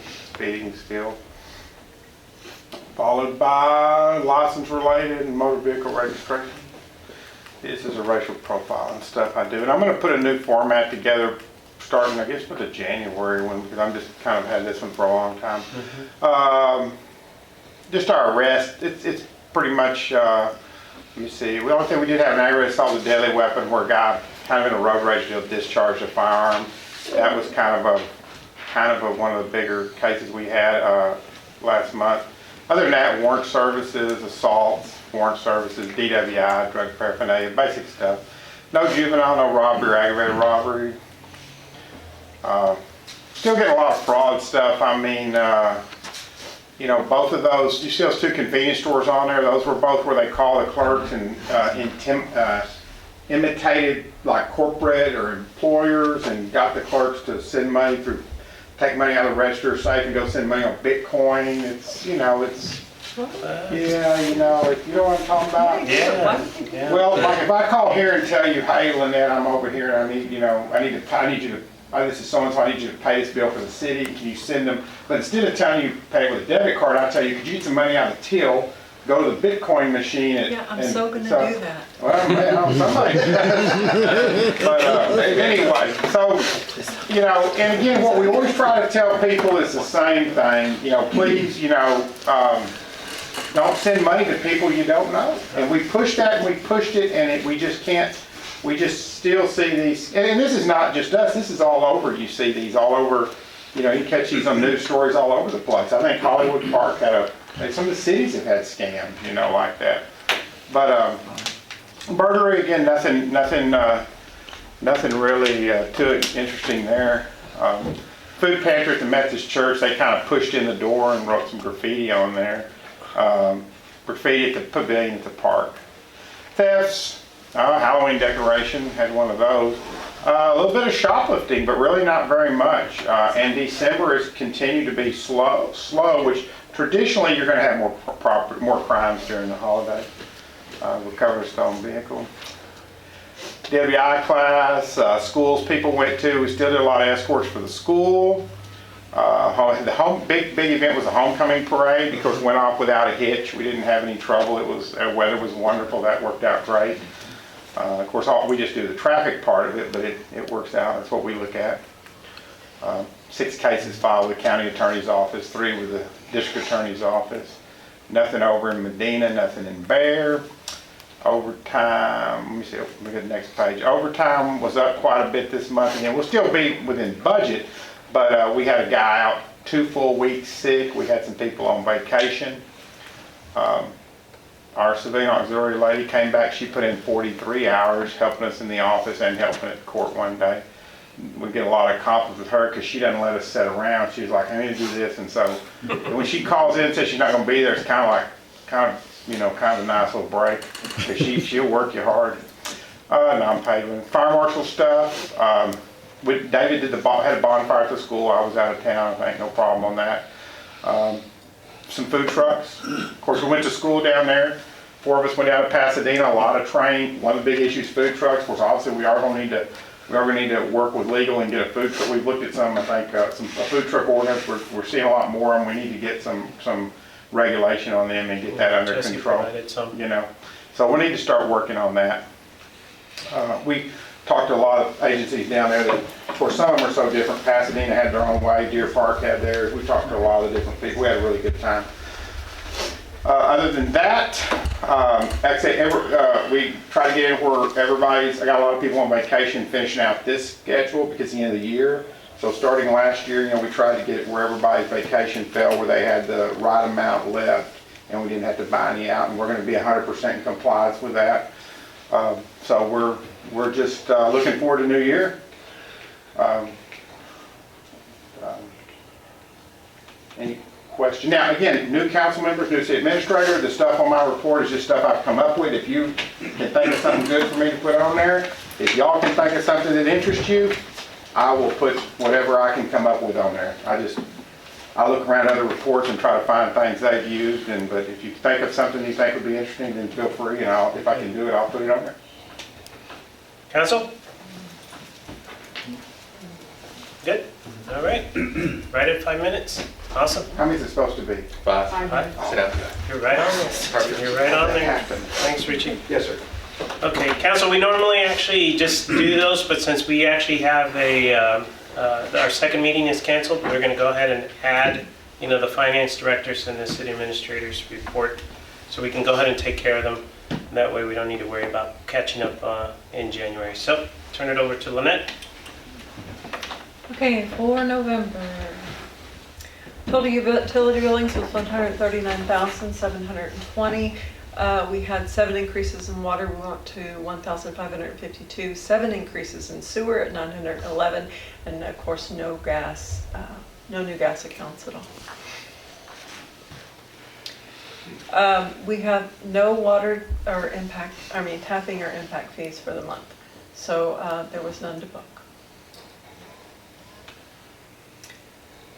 still. Followed by license related and motor vehicle registration. This is a racial profile and stuff I do. And I'm going to put a new format together starting, I guess, with the January one, because I'm just kind of had this one for a long time. Just our arrest, it's pretty much, you see, the only thing we did have an aggravated assault with a deadly weapon where a guy kind of in a road rage deal discharged a firearm. That was kind of one of the bigger cases we had last month. Other than that, warrant services, assaults, warrant services, DWI, drug paraphernalia, basic stuff. No juvenile, no robbery or aggravated robbery. Still getting a lot of fraud stuff. I mean, both of those, you see those two convenience stores on there? Those were both where they call the clerks and imitated like corporate or employers and got the clerks to send money take money out of the register safe and go send money on Bitcoin. It's, you know what I'm talking about? Yeah. Well, like if I call here and tell you, hey, Lynette, I'm over here and I need you to, this is so-and-so, I need you to pay this bill for the city, can you send them? But instead of telling you to pay with a debit card, I tell you, could you get some money out of the till, go to the Bitcoin machine and... Yeah, I'm so gonna do that. Well, man, somebody. But anyway, so, and again, what we always try to tell people is the same thing, please, don't send money to people you don't know. And we pushed that and we pushed it and we just can't, we just still see these, and this is not just us, this is all over, you see these all over, you catch these on news stories all over the place. I think Hollywood Park some of the cities have had scams, like that. But burglary, again, nothing really too interesting there. Food pantry at the Methodist Church, they kind of pushed in the door and wrote some graffiti on there. Graffiti at the pavilion at the park. Thefts, Halloween decoration, had one of those. A little bit of shoplifting, but really not very much. And December has continued to be slow, which traditionally you're going to have more crimes during the holiday. Recover a stolen vehicle. DWI class, schools people went to, we still did a lot of escorts for the school. The big event was the homecoming parade because it went off without a hitch. We didn't have any trouble. Weather was wonderful. That worked out great. Of course, we just do the traffic part of it, but it works out. That's what we look at. 6 cases filed with the county attorney's office, 3 with the district attorney's office. Nothing over in Medina, nothing in Bear. Overtime, let me see, let me get the next page. Overtime was up quite a bit this month. Again, we'll still be within budget, but we had a guy out 2 full weeks sick. We had some people on vacation. Our civilian auxiliary lady came back. She put in 43 hours helping us in the office and helping at court one day. We get a lot of compliments with her because she doesn't let us sit around. She's like, I need to do this. And so when she calls in and says she's not going to be there, it's kind of a nice little break because she'll work you hard. Non-paid fire marshal stuff. David had a bonfire at the school. I was out of town. I think no problem on that. Some food trucks. Of course, we went to school down there. 4 of us went down to Pasadena, a lot of training. One of the big issues, food trucks. Of course, obviously, we are going to need to work with legal and get a food truck. We've looked at some, I think, a food truck ordinance. We're seeing a lot more, and we need to get some regulation on them and get that under Jesse control. provided some. You know, so we need to start working on that. We talked to a lot of agencies down there that, of course, some of them are so different. Pasadena had their own way, Deer Park had theirs. We talked to a lot of different people. We had a really good time. Other than that, like I say, we try to get in where I got a lot of people on vacation finishing out this schedule because it's the end of the year. So starting last year, we tried to get it where everybody's vacation fell, where they had the right amount left and we didn't have to buy any out, and we're going to be 100% in compliance with that. So we're just looking forward to New Year. Any question? Now, again, new council members, new city administrator, the stuff on my report is just stuff I've come up with. If you can think of something good for me to put on there, if y'all can think of something that interests you, I will put whatever I can come up with on there. I look around other reports and try to find things they've used, but if you think of something you think would be interesting, then feel free, and if I can do it, I'll put it on there. Council? Good? All right. Right at 5 minutes. Awesome. How many is it supposed to be? 5. 5? Sit down. You're right on there. You're right on there. Thanks, Richie. Yes, sir. Okay, Council, we normally actually just do those, but since we actually have our second meeting is canceled, we're going to go ahead and add, the finance directors and the city administrators report, so we can go ahead and take care of them. That way we don't need to worry about catching up in January. So, turn it over to Lynette. Okay, for November, total utility billings was $139,720. We had 7 increases in water, we went to 1,552, 7 increases in sewer at 911, and of course no new gas accounts at all. We have no water or tapping or impact fees for the month, so there was none to book.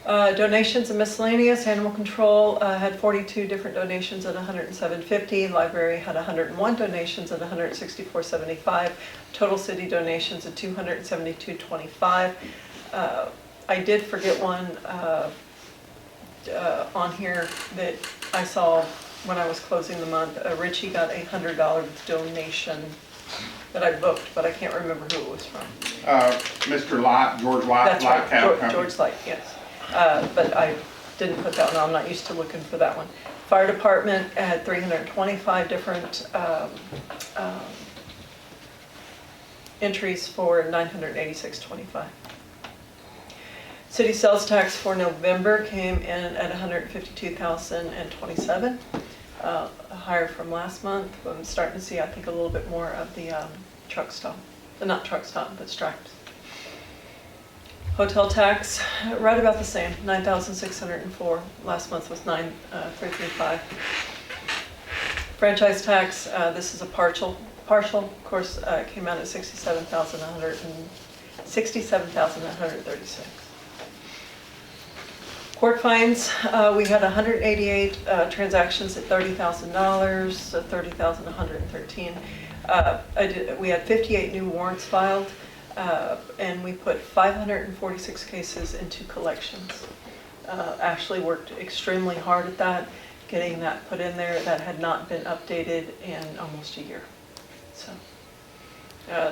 Donations and miscellaneous, animal control had 42 different donations at $107.50. Library had 101 donations at $164.75. Total city donations at $272.25. I did forget one on here that I saw when I was closing the month. Richie got a $100 donation that I booked, but I can't remember who it was from. Mr. Lytle, George Lytle. That's right, George Lytle, yes. But I didn't put that one on. I'm not used to looking for that one. Fire department had 325 different entries for $986.25. City sales tax for November came in at $152,027, higher from last month. I'm starting to see, I think, a little bit more of the truck stop, not truck stop, but stripes. Hotel tax, right about the same, $9,604. Last month was $9,335. Franchise tax, this is a partial, of course, came out at $67,136. Court fines, we had 188 transactions at $30,000, so $30,113. We had 58 new warrants filed. And we put 546 cases into collections. Ashley worked extremely hard at that, getting that put in there. That had not been updated in almost a year. So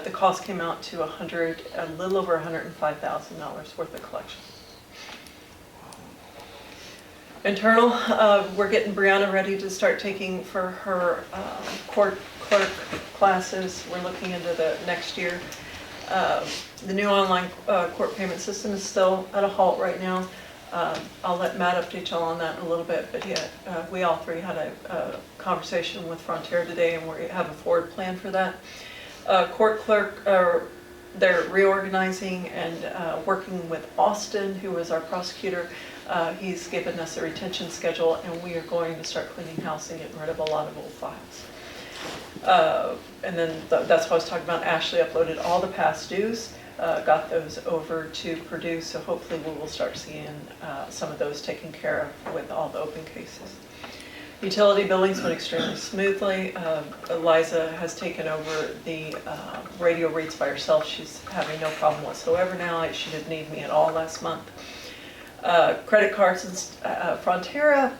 the cost came out to a little over $105,000 worth of collection. Internal, we're getting Brianna ready to start taking for her court clerk classes. We're looking into the next year. The new online court payment system is still at a halt right now. I'll let Matt update y'all on that in a little bit, but yeah, we all three had a conversation with Frontier today, and we have a forward plan for that. Court clerk, they're reorganizing and working with Austin, who is our prosecutor. He's given us a retention schedule, and we are going to start cleaning house and getting rid of a lot of old files. And then that's what I was talking about. Ashley uploaded all the past dues, got those over to Purdue, so hopefully we will start seeing some of those taken care of with all the open cases. Utility billings went extremely smoothly. Eliza has taken over the radio reads by herself. She's having no problem whatsoever now. She didn't need me at all last month. Credit cards and Frontera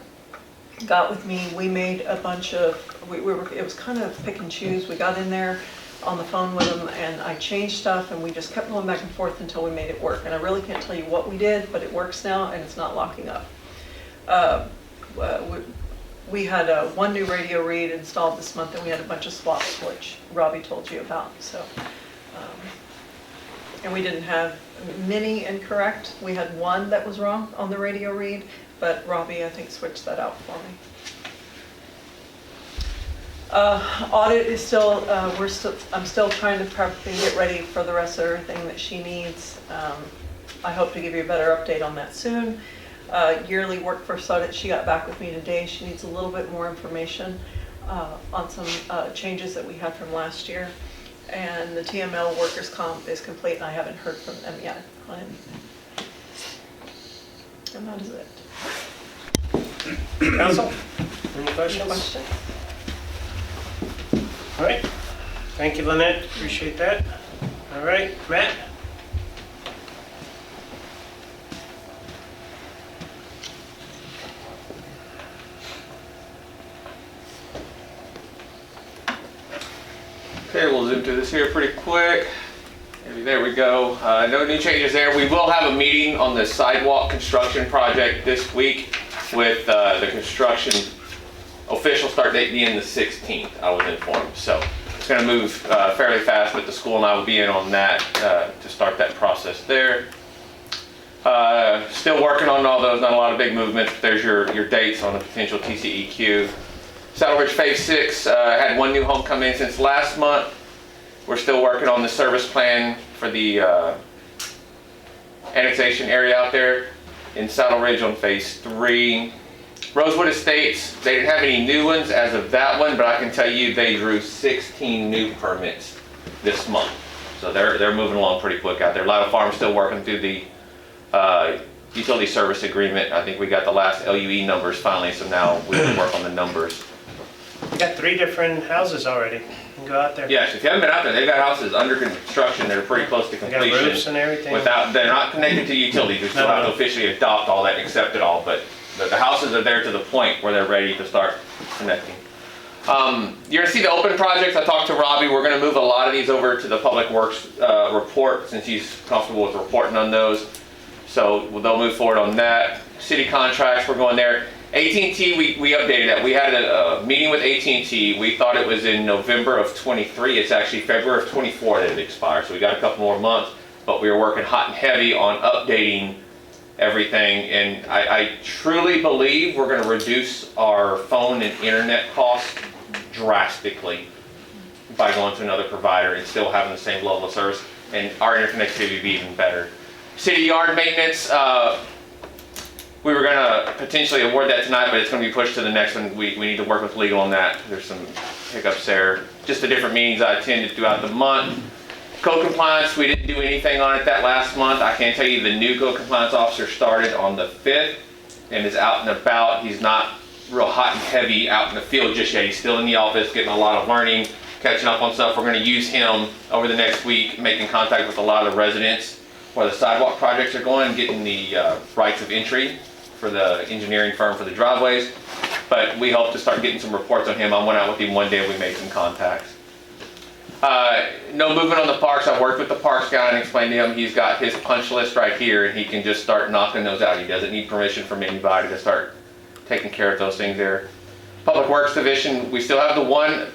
got with me. We made a bunch of, it was kind of pick and choose. We got in there on the phone with them and I changed stuff and we just kept going back and forth until we made it work. And I really can't tell you what we did, but it works now and it's not locking up. We had one new radio read installed this month and we had a bunch of swaps, which Robbie told you about. So, and we didn't have many incorrect. We had one that was wrong on the radio read, but Robbie, I think, switched that out for me. Audit is still, I'm still trying to prep and get ready for the rest of everything that she needs. I hope to give you a better update on that soon. Yearly workforce audit, she got back with me today. She needs a little bit more information on some changes that we had from last year. And the TML workers' comp is complete and I haven't heard from them yet on anything. And that is it. Council, any questions? No questions? All right. Thank you, Lynette. Appreciate that. All right, Matt? Okay, we'll zoom through this here pretty quick. Maybe there we go. No new changes there. We will have a meeting on the sidewalk construction project this week with the construction official start date being the 16th, I was informed. So it's going to move fairly fast, but the school and I will be in on that to start that process there. Still working on all those, not a lot of big movements. There's your dates on the potential TCEQ. Saddle Ridge Phase 6 had one new home come in since last month. We're still working on the service plan for the annexation area out there in Saddle Ridge on Phase 3. Rosewood Estates, they didn't have any new ones as of that one, but I can tell you they drew 16 new permits this month. So they're moving along pretty quick out there. Lytle Farm's still working through the utility service agreement. I think we got the last LUE numbers finally, so now we can work on the numbers. We got 3 different houses already. You can go out there. Yes, if you haven't been out there, they've got houses under construction that are pretty close to completion. They got roofs and everything. They're not connected to utilities. We still have to officially adopt all that and accept it all, but the houses are there to the point where they're ready to start connecting. You're gonna see the open projects. I talked to Robbie. We're gonna move a lot of these over to the Public Works report since he's comfortable with reporting on those. So they'll move forward on that. City contracts, we're going there. AT&T, we updated that. We had a meeting with AT&T. We thought it was in November of 23. It's actually February of 24 that it expires. So we got a couple more months, but we were working hot and heavy on updating everything. And I truly believe we're gonna reduce our phone and internet costs drastically by going to another provider and still having the same level of service. And our interconnectivity would be even better. City yard maintenance, we were going to potentially award that tonight, but it's going to be pushed to the next one. We need to work with legal on that. There's some hiccups there. Just the different meetings I attended throughout the month. Code compliance, we didn't do anything on it that last month. I can tell you the new code compliance officer started on the 5th and is out and about. He's not real hot and heavy out in the field just yet. He's still in the office getting a lot of learning, catching up on stuff. We're going to use him over the next week, making contact with a lot of the residents where the sidewalk projects are going, getting the rights of entry for the engineering firm for the driveways. But we hope to start getting some reports on him. I went out with him one day and we made some contacts. No movement on the parks. I worked with the parks guy and explained to him he's got his punch list right here and he can just start knocking those out. He doesn't need permission from anybody to start taking care of those things there. Public Works Division, we still have the one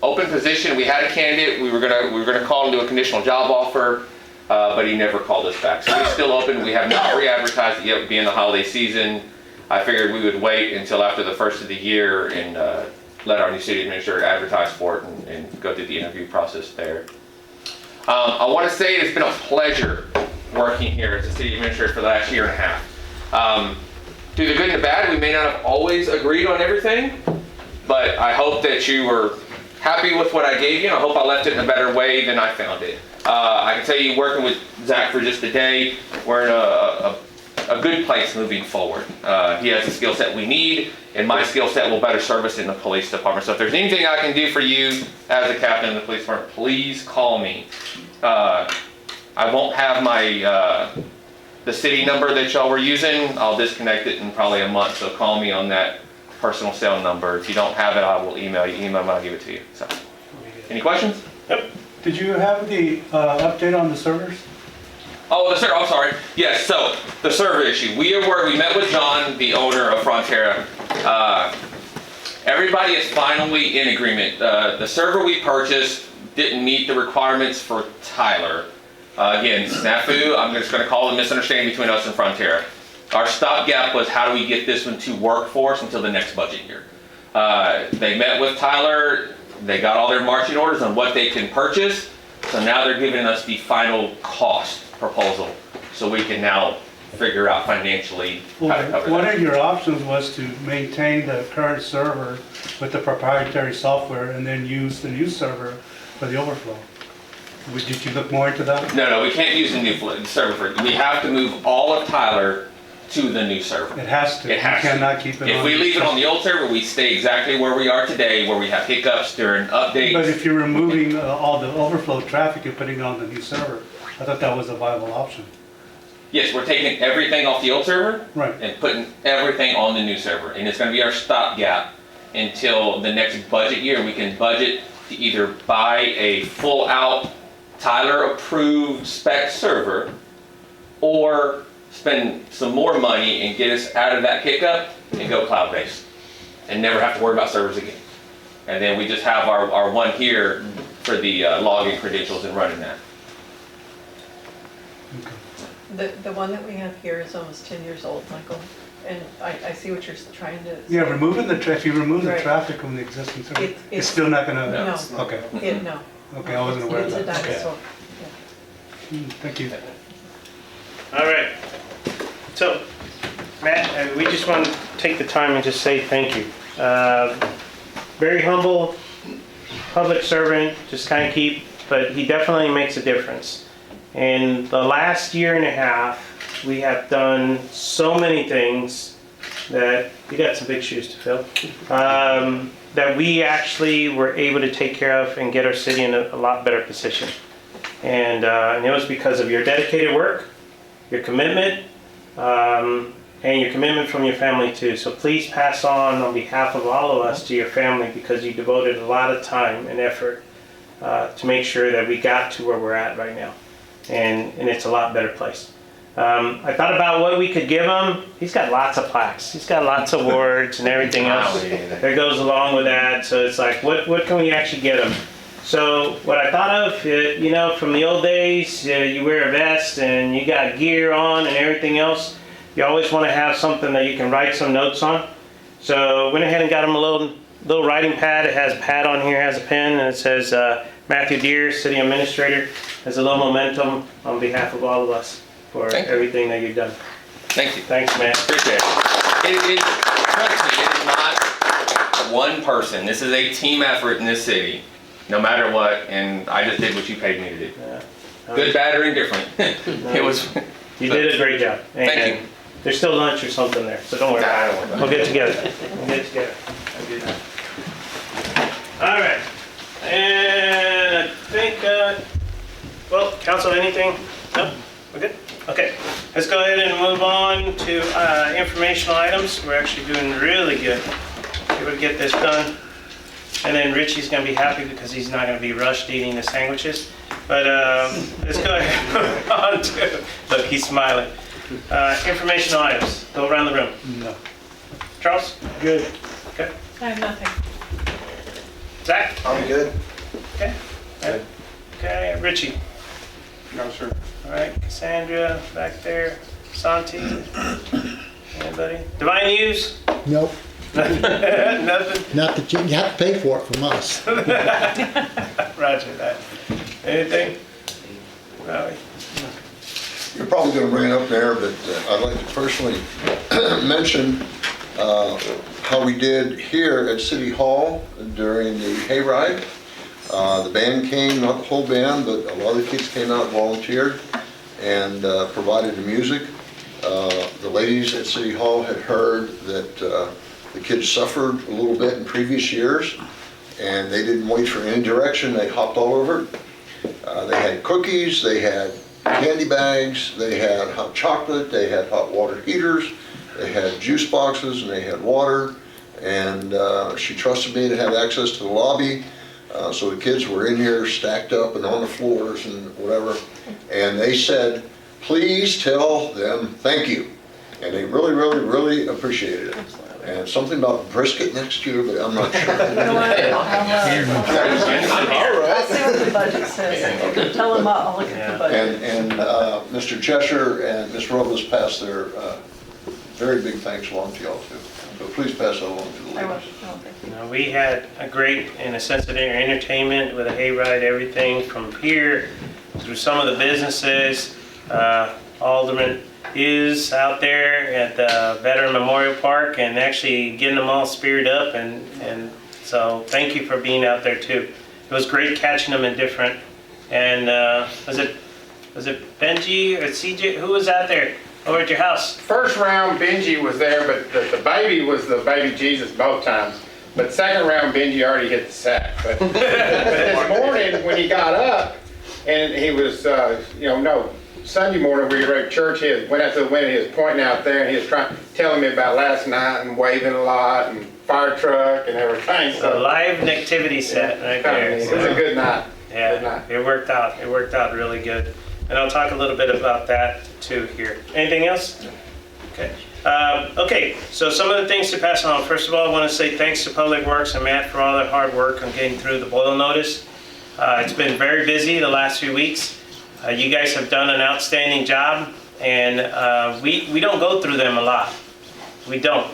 open position. We had a candidate. We were gonna call him to a conditional job offer. But he never called us back. So he's still open. We have not re-advertised it yet, being the holiday season. I figured we would wait until after the first of the year and let our new city administrator advertise for it and go through the interview process there. I want to say it's been a pleasure working here as a city administrator for the last year and a half. Through the good and the bad, we may not have always agreed on everything, but I hope that you were happy with what I gave you, and I hope I left it in a better way than I found it. I can tell you, working with Zach for just a day, we're in a good place moving forward. He has the skill set we need, and my skill set will better serve us in the police department. So if there's anything I can do for you as a captain in the police department, please call me. I won't have my the city number that y'all were using. I'll disconnect it in probably a month, so call me on that personal cell number. If you don't have it, I will email you. Email me, I'll give it to you. So, any questions? Yep. Did you have the update on the servers? Oh, the server, I'm sorry. Yes, so the server issue. We met with John, the owner of Frontera. Everybody is finally in agreement. The server we purchased didn't meet the requirements for Tyler. Again, snafu, I'm just gonna call it a misunderstanding between us and Frontera. Our stopgap was how do we get this one to work for us until the next budget year. They met with Tyler, they got all their marching orders on what they can purchase, so now they're giving us the final cost proposal, so we can now figure out financially how to cover One that. of your options was to maintain the current server with the proprietary software and then use the new server for the overflow. Did you look more into that? No, we can't use the new server. We have to move all of Tyler to the new server. It has to. It has You cannot to. keep it If on. we leave it on the old server, we stay exactly where we are today, where we have hiccups during updates. But if you're removing all the overflow traffic, you're putting it on the new server. I thought that was a viable option. Yes, we're taking everything off the old server Right. and putting everything on the new server. And it's going to be our stopgap until the next budget year. We can budget to either buy a full out Tyler approved spec server or spend some more money and get us out of that hiccup and go cloud based and never have to worry about servers again. And then we just have our one here for the login credentials and running that. The one that we have here is almost 10 years old, Michael, and I see what you're trying to. Yeah, removing if you remove the Right. traffic from the existing server, It's it's still not gonna. No. Okay. No. Okay, I wasn't aware of It's a that. Okay. dinosaur. Thank you. All right. So, Matt, we just want to take the time and just say thank you. Very humble, public servant, just kind of keep, but he definitely makes a difference. In the last year and a half, we have done so many things that we got some big shoes to fill. That we actually were able to take care of and get our city in a lot better position. And it was because of your dedicated work, your commitment, and your commitment from your family too. So please pass on behalf of all of us to your family, because you devoted a lot of time and effort to make sure that we got to where we're at right now. And it's a lot better place. I thought about what we could give him. He's got lots of plaques. He's got lots of awards and everything else that goes along with that. So it's like, what can we actually get him? So what I thought of, from the old days, you wear a vest and you got gear on and everything else. You always want to have something that you can write some notes on. So went ahead and got him a little writing pad. It has a pad on here, has a pen, and it says Matthew Deere, City Administrator, has a little momentum on behalf of all of us for everything that you've done. Thank you. Thanks, man. Appreciate it. Trust me, it is not one person. This is a team effort in this city, no matter what, and I just did what you paid me to do. Yeah. Good, bad, or indifferent. It was. You did a great job. And Thank you. There's still lunch or something there, so don't worry. Nah, don't worry about it. We'll get together. We'll get together. I'll do that. All right. And I think, council, anything? No? We're good? Okay. Let's go ahead and move on to informational items. We're actually doing really good. Able to get this done. And then Richie's going to be happy because he's not going to be rushed eating the sandwiches. But let's go ahead and move on to, look, he's smiling. Informational items. Go around the room. No. Charles? Good. Okay. I have nothing. Zach? I'm good. Okay. Okay, Richie? No, sir. All right, Cassandra back there. Santi? Anybody? Divine News? Nope, Nothing? not that you have to pay for it from us. Roger that. Anything? Raleigh? You're probably going to bring it up there, but I'd like to personally mention how we did here at City Hall during the hayride. The band came, not the whole band, but a lot of the kids came out and volunteered and provided the music. The ladies at City Hall had heard that the kids suffered a little bit in previous years, and they didn't wait for any direction. They hopped all over it. They had cookies, they had candy bags, they had hot chocolate, they had hot water heaters, they had juice boxes, and they had water. And she trusted me to have access to the lobby. So the kids were in here stacked up and on the floors and whatever. And they said, please tell them thank you. And they really, really, really appreciated it. And something about brisket next year, but I'm not sure. You know what? I'll see what the budget says. Tell them I'll look at the budget. And Mr. Cheshire and Ms. Robles passed their very big thanks along to y'all too. So please pass that along to the I will. ladies. Oh, thank you. We had a great, in a sense of entertainment with a hayride, everything from here through some of the businesses. Alderman is out there at the Veteran Memorial Park and actually getting them all spirited up, and so thank you for being out there too. It was great catching them in different, and was it Benji or CJ, who was out there over at your house? First round, Benji was there, but the baby was the baby Jesus both times. But second round, Benji already hit the sack. But this morning, when he got up, and he was, Sunday morning we were at church, he went out to the window, he was pointing out there, and he was telling me about last night and waving a lot and fire truck and everything. So live nativity set right there. It was a good night. Yeah, Good night. it worked out. It worked out really good. And I'll talk a little bit about that too here. Anything else? Okay. Okay, so some of the things to pass on. First of all, I want to say thanks to Public Works and Matt for all their hard work on getting through the boil notice. It's been very busy the last few weeks. You guys have done an outstanding job, and we don't go through them a lot. We don't.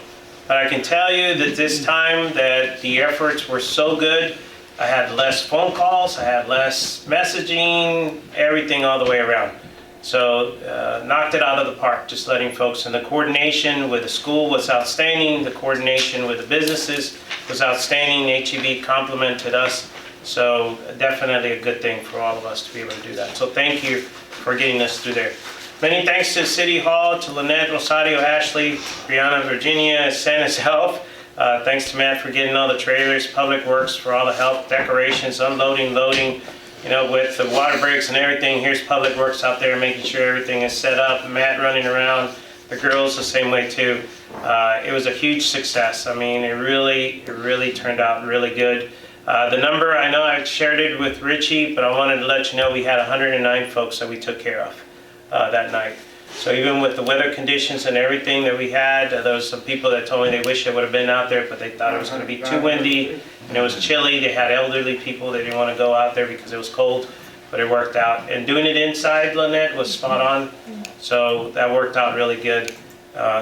But I can tell you that this time that the efforts were so good. I had less phone calls, I had less messaging, everything all the way around. So knocked it out of the park, just letting folks, and the coordination with the school was outstanding, the coordination with the businesses was outstanding, HEB complimented us. So definitely a good thing for all of us to be able to do that. So thank you for getting us through there. Many thanks to City Hall, to Lynette, Rosario, Ashley, Brianna, Virginia, Santa's Health. Thanks to Matt for getting all the trailers, Public Works for all the help, decorations, unloading, loading, with the water breaks and everything. Here's Public Works out there making sure everything is set up. Matt running around, the girls the same way too. It was a huge success. I mean, it really turned out really good. The number, I know I shared it with Richie, but I wanted to let you know we had 109 folks that we took care of that night. So even with the weather conditions and everything that we had, there was some people that told me they wish they would have been out there, but they thought it was going to be too windy and it was chilly. They had elderly people, they didn't want to go out there because it was cold, but it worked out. And doing it inside, Lynette, was spot on. So that worked out really good.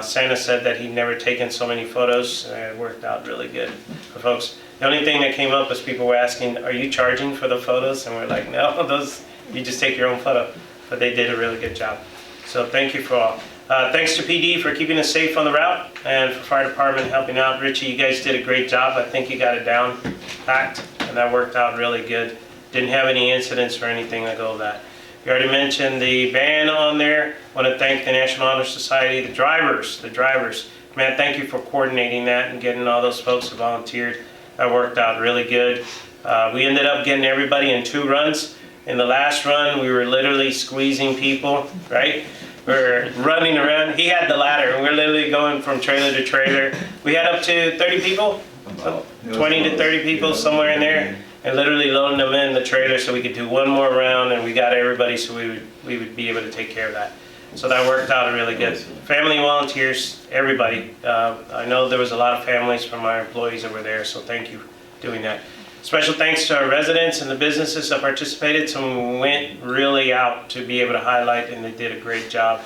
Santa said that he'd never taken so many photos, and it worked out really good for folks. The only thing that came up was people were asking, are you charging for the photos? And we're like, no, you just take your own photo. But they did a really good job. So thank you for all. Thanks to PD for keeping us safe on the route, and for fire department helping out. Richie, you guys did a great job. I think you got it down packed, and that worked out really good. Didn't have any incidents or anything that go with that. You already mentioned the band on there. Want to thank the National Honor Society, the drivers. Man, thank you for coordinating that and getting all those folks who volunteered. That worked out really good. We ended up getting everybody in 2 runs. In the last run, we were literally squeezing people, right? We're running around. He had the ladder, and we're literally going from trailer to trailer. We had up to 30 people, 20 to 30 people, somewhere in there, and literally loading them in the trailer so we could do one more round, and we got everybody so we would be able to take care of that. So that worked out really good. Family volunteers, everybody. I know there was a lot of families from our employees that were there, so thank you for doing that. Special thanks to our residents and the businesses that participated. Some went really out to be able to highlight, and they did a great job.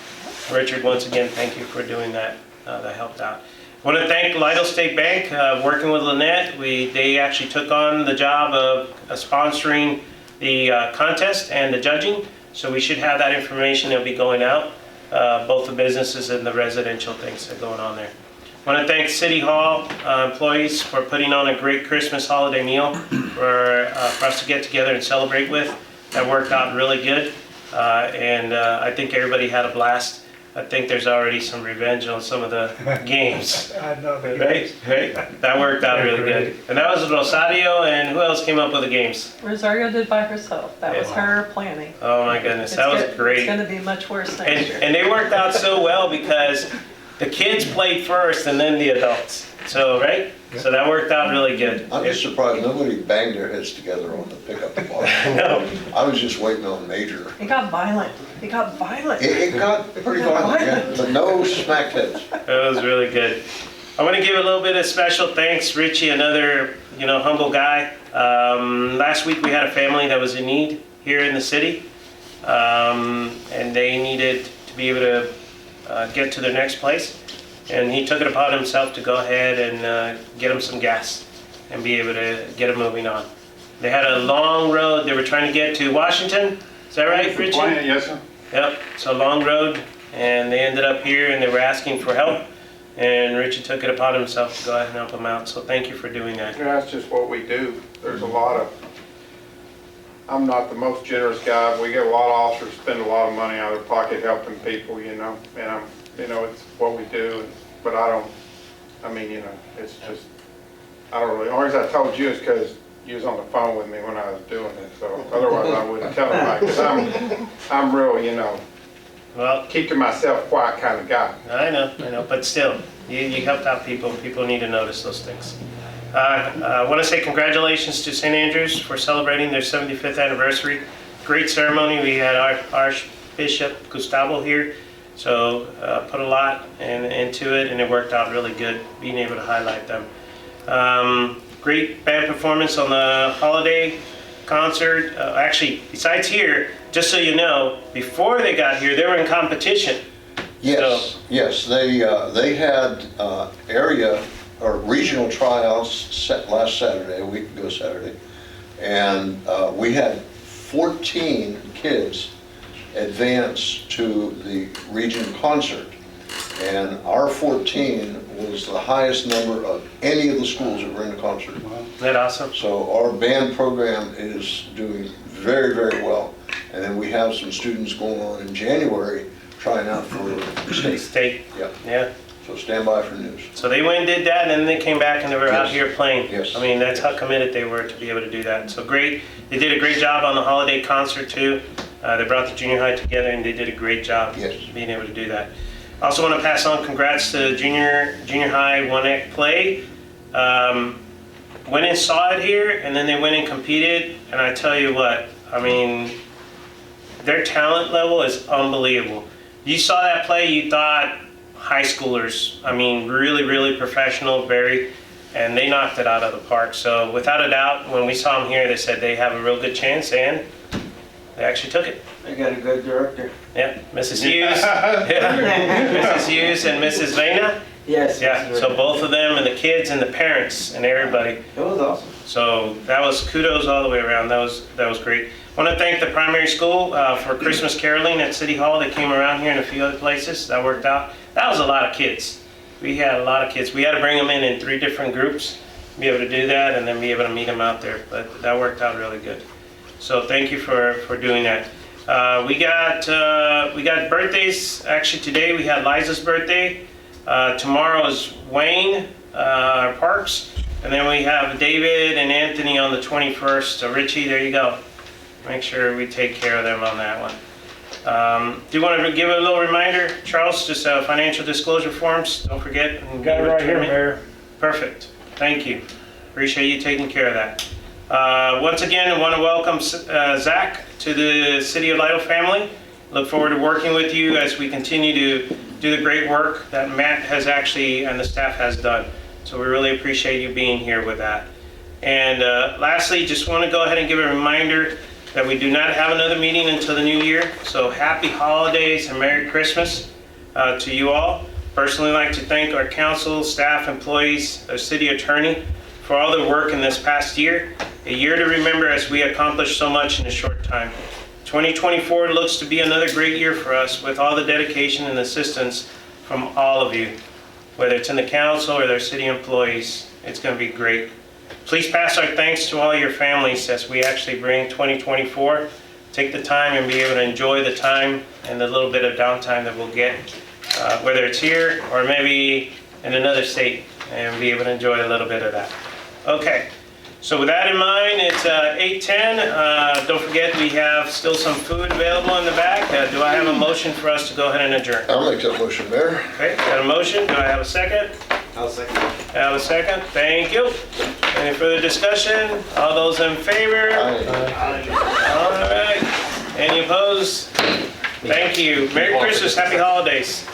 Richard, once again, thank you for doing that. That helped out. I want to thank Lytle State Bank, working with Lynette. They actually took on the job of sponsoring the contest and the judging. So we should have that information that'll be going out, both the businesses and the residential things that are going on there. I want to thank City Hall employees for putting on a great Christmas holiday meal for us to get together and celebrate with. That worked out really good, and I think everybody had a blast. I think there's already some revenge on some of the games. I know that. Right? That worked out really good. And that was Rosario, and who else came up with the games? Rosario did by herself. That was her planning. Oh my goodness, that was great. It's gonna be much worse next year. And they worked out so well because the kids played first and then the adults. So, right? So that worked out really good. I'm just surprised nobody banged their heads together on the pickup the ball. No. I was just waiting on Major. It got violent. It got violent. It got pretty violent, yeah, but no smacked heads. That was really good. I want to give a little bit of special thanks, Richie, another humble guy. Last week we had a family that was in need here in the city, and they needed to be able to get to their next place. And he took it upon himself to go ahead and get them some gas and be able to get them moving on. They had a long road. They were trying to get to Washington. Is that right, Richie? Yes, sir. Yep, it's a long road, and they ended up here and they were asking for help. And Richie took it upon himself to go ahead and help them out. So thank you for doing that. Yeah, that's just what we do. There's a lot of, I'm not the most generous guy. We get a lot of officers spend a lot of money out of their pocket helping people, and it's what we do. But it's just, I don't really, the only reason I told you is because you was on the phone with me when I was doing it. So otherwise I wouldn't tell anybody, because I'm real, well, keep to myself quiet kind of guy. I know, but still, you helped out people. People need to notice those things. I want to say congratulations to St. Andrews for celebrating their 75th anniversary. Great ceremony. We had our Archbishop Gustavo here, so put a lot into it, and it worked out really good, being able to highlight them. Great band performance on the holiday concert. Actually, besides here, just so you know, before they got here, they were in competition. Yes, yes, they had area or regional tryouts last Saturday, a week ago Saturday, and we had 14 kids advance to the region concert, and our 14 was the highest number of any of the schools that were in the concert. Isn't that awesome? So our band program is doing very, very well, and then we have some students going on in January trying out for state. Yeah. So stand by for news. So they went and did that, and then they came back and they were out here playing. Yes. I mean, that's how committed they were to be able to do that. So great. They did a great job on the holiday concert too. They brought the junior high together, and they did a great job being able to do that. I also want to pass on congrats to junior high 1X play. Went and saw it here, and then they went and competed. And I tell you what, I mean, their talent level is unbelievable. You saw that play, you thought high schoolers. I mean, really, really professional, and they knocked it out of the park. So without a doubt, when we saw them here, they said they have a real good chance, and they actually took it. They got a good director. Yeah, Mrs. Hughes. Yeah. Mrs. Hughes and Mrs. Vena. Yes. Yeah, so both of them and the kids and the parents and everybody. It was awesome. So that was kudos all the way around. That was great. I want to thank the primary school for Christmas caroling at City Hall. They came around here and a few other places. That worked out. That was a lot of kids. We had a lot of kids. We had to bring them in 3 different groups, be able to do that, and then be able to meet them out there. But that worked out really good. So thank you for doing that. We got birthdays. Actually, today we had Liza's birthday. Tomorrow is Wayne Parks, and then we have David and Anthony on the 21st. So Richie, there you go. Make sure we take care of them on that one. Do you want to give a little reminder, Charles? Just financial disclosure forms. Don't forget. Got it right here, Mayor. Perfect. Thank you. Appreciate you taking care of that. Once again, I want to welcome Zach to the City of Lytle family. Look forward to working with you as we continue to do the great work that Matt has actually and the staff has done. So we really appreciate you being here with that. And lastly, just want to go ahead and give a reminder that we do not have another meeting until the new year. So happy holidays and Merry Christmas to you all. Personally, I'd like to thank our council, staff, employees, our city attorney for all their work in this past year. A year to remember as we accomplished so much in a short time. 2024 looks to be another great year for us with all the dedication and assistance from all of you. Whether it's in the council or their city employees, it's going to be great. Please pass our thanks to all your families as we actually bring 2024. Take the time and be able to enjoy the time and the little bit of downtime that we'll get whether it's here or maybe in another state, and be able to enjoy a little bit of that. Okay, so with that in mind, it's 8:10. Don't forget, we have still some food available in the back. Do I have a motion for us to go ahead and adjourn? I'll make that motion, Mayor. Okay, got a motion. Do I have a second? I'll second. I have a second. Thank you. Any further discussion? All those in favor? All right. Any opposed? Thank you. Merry Christmas. Happy holidays.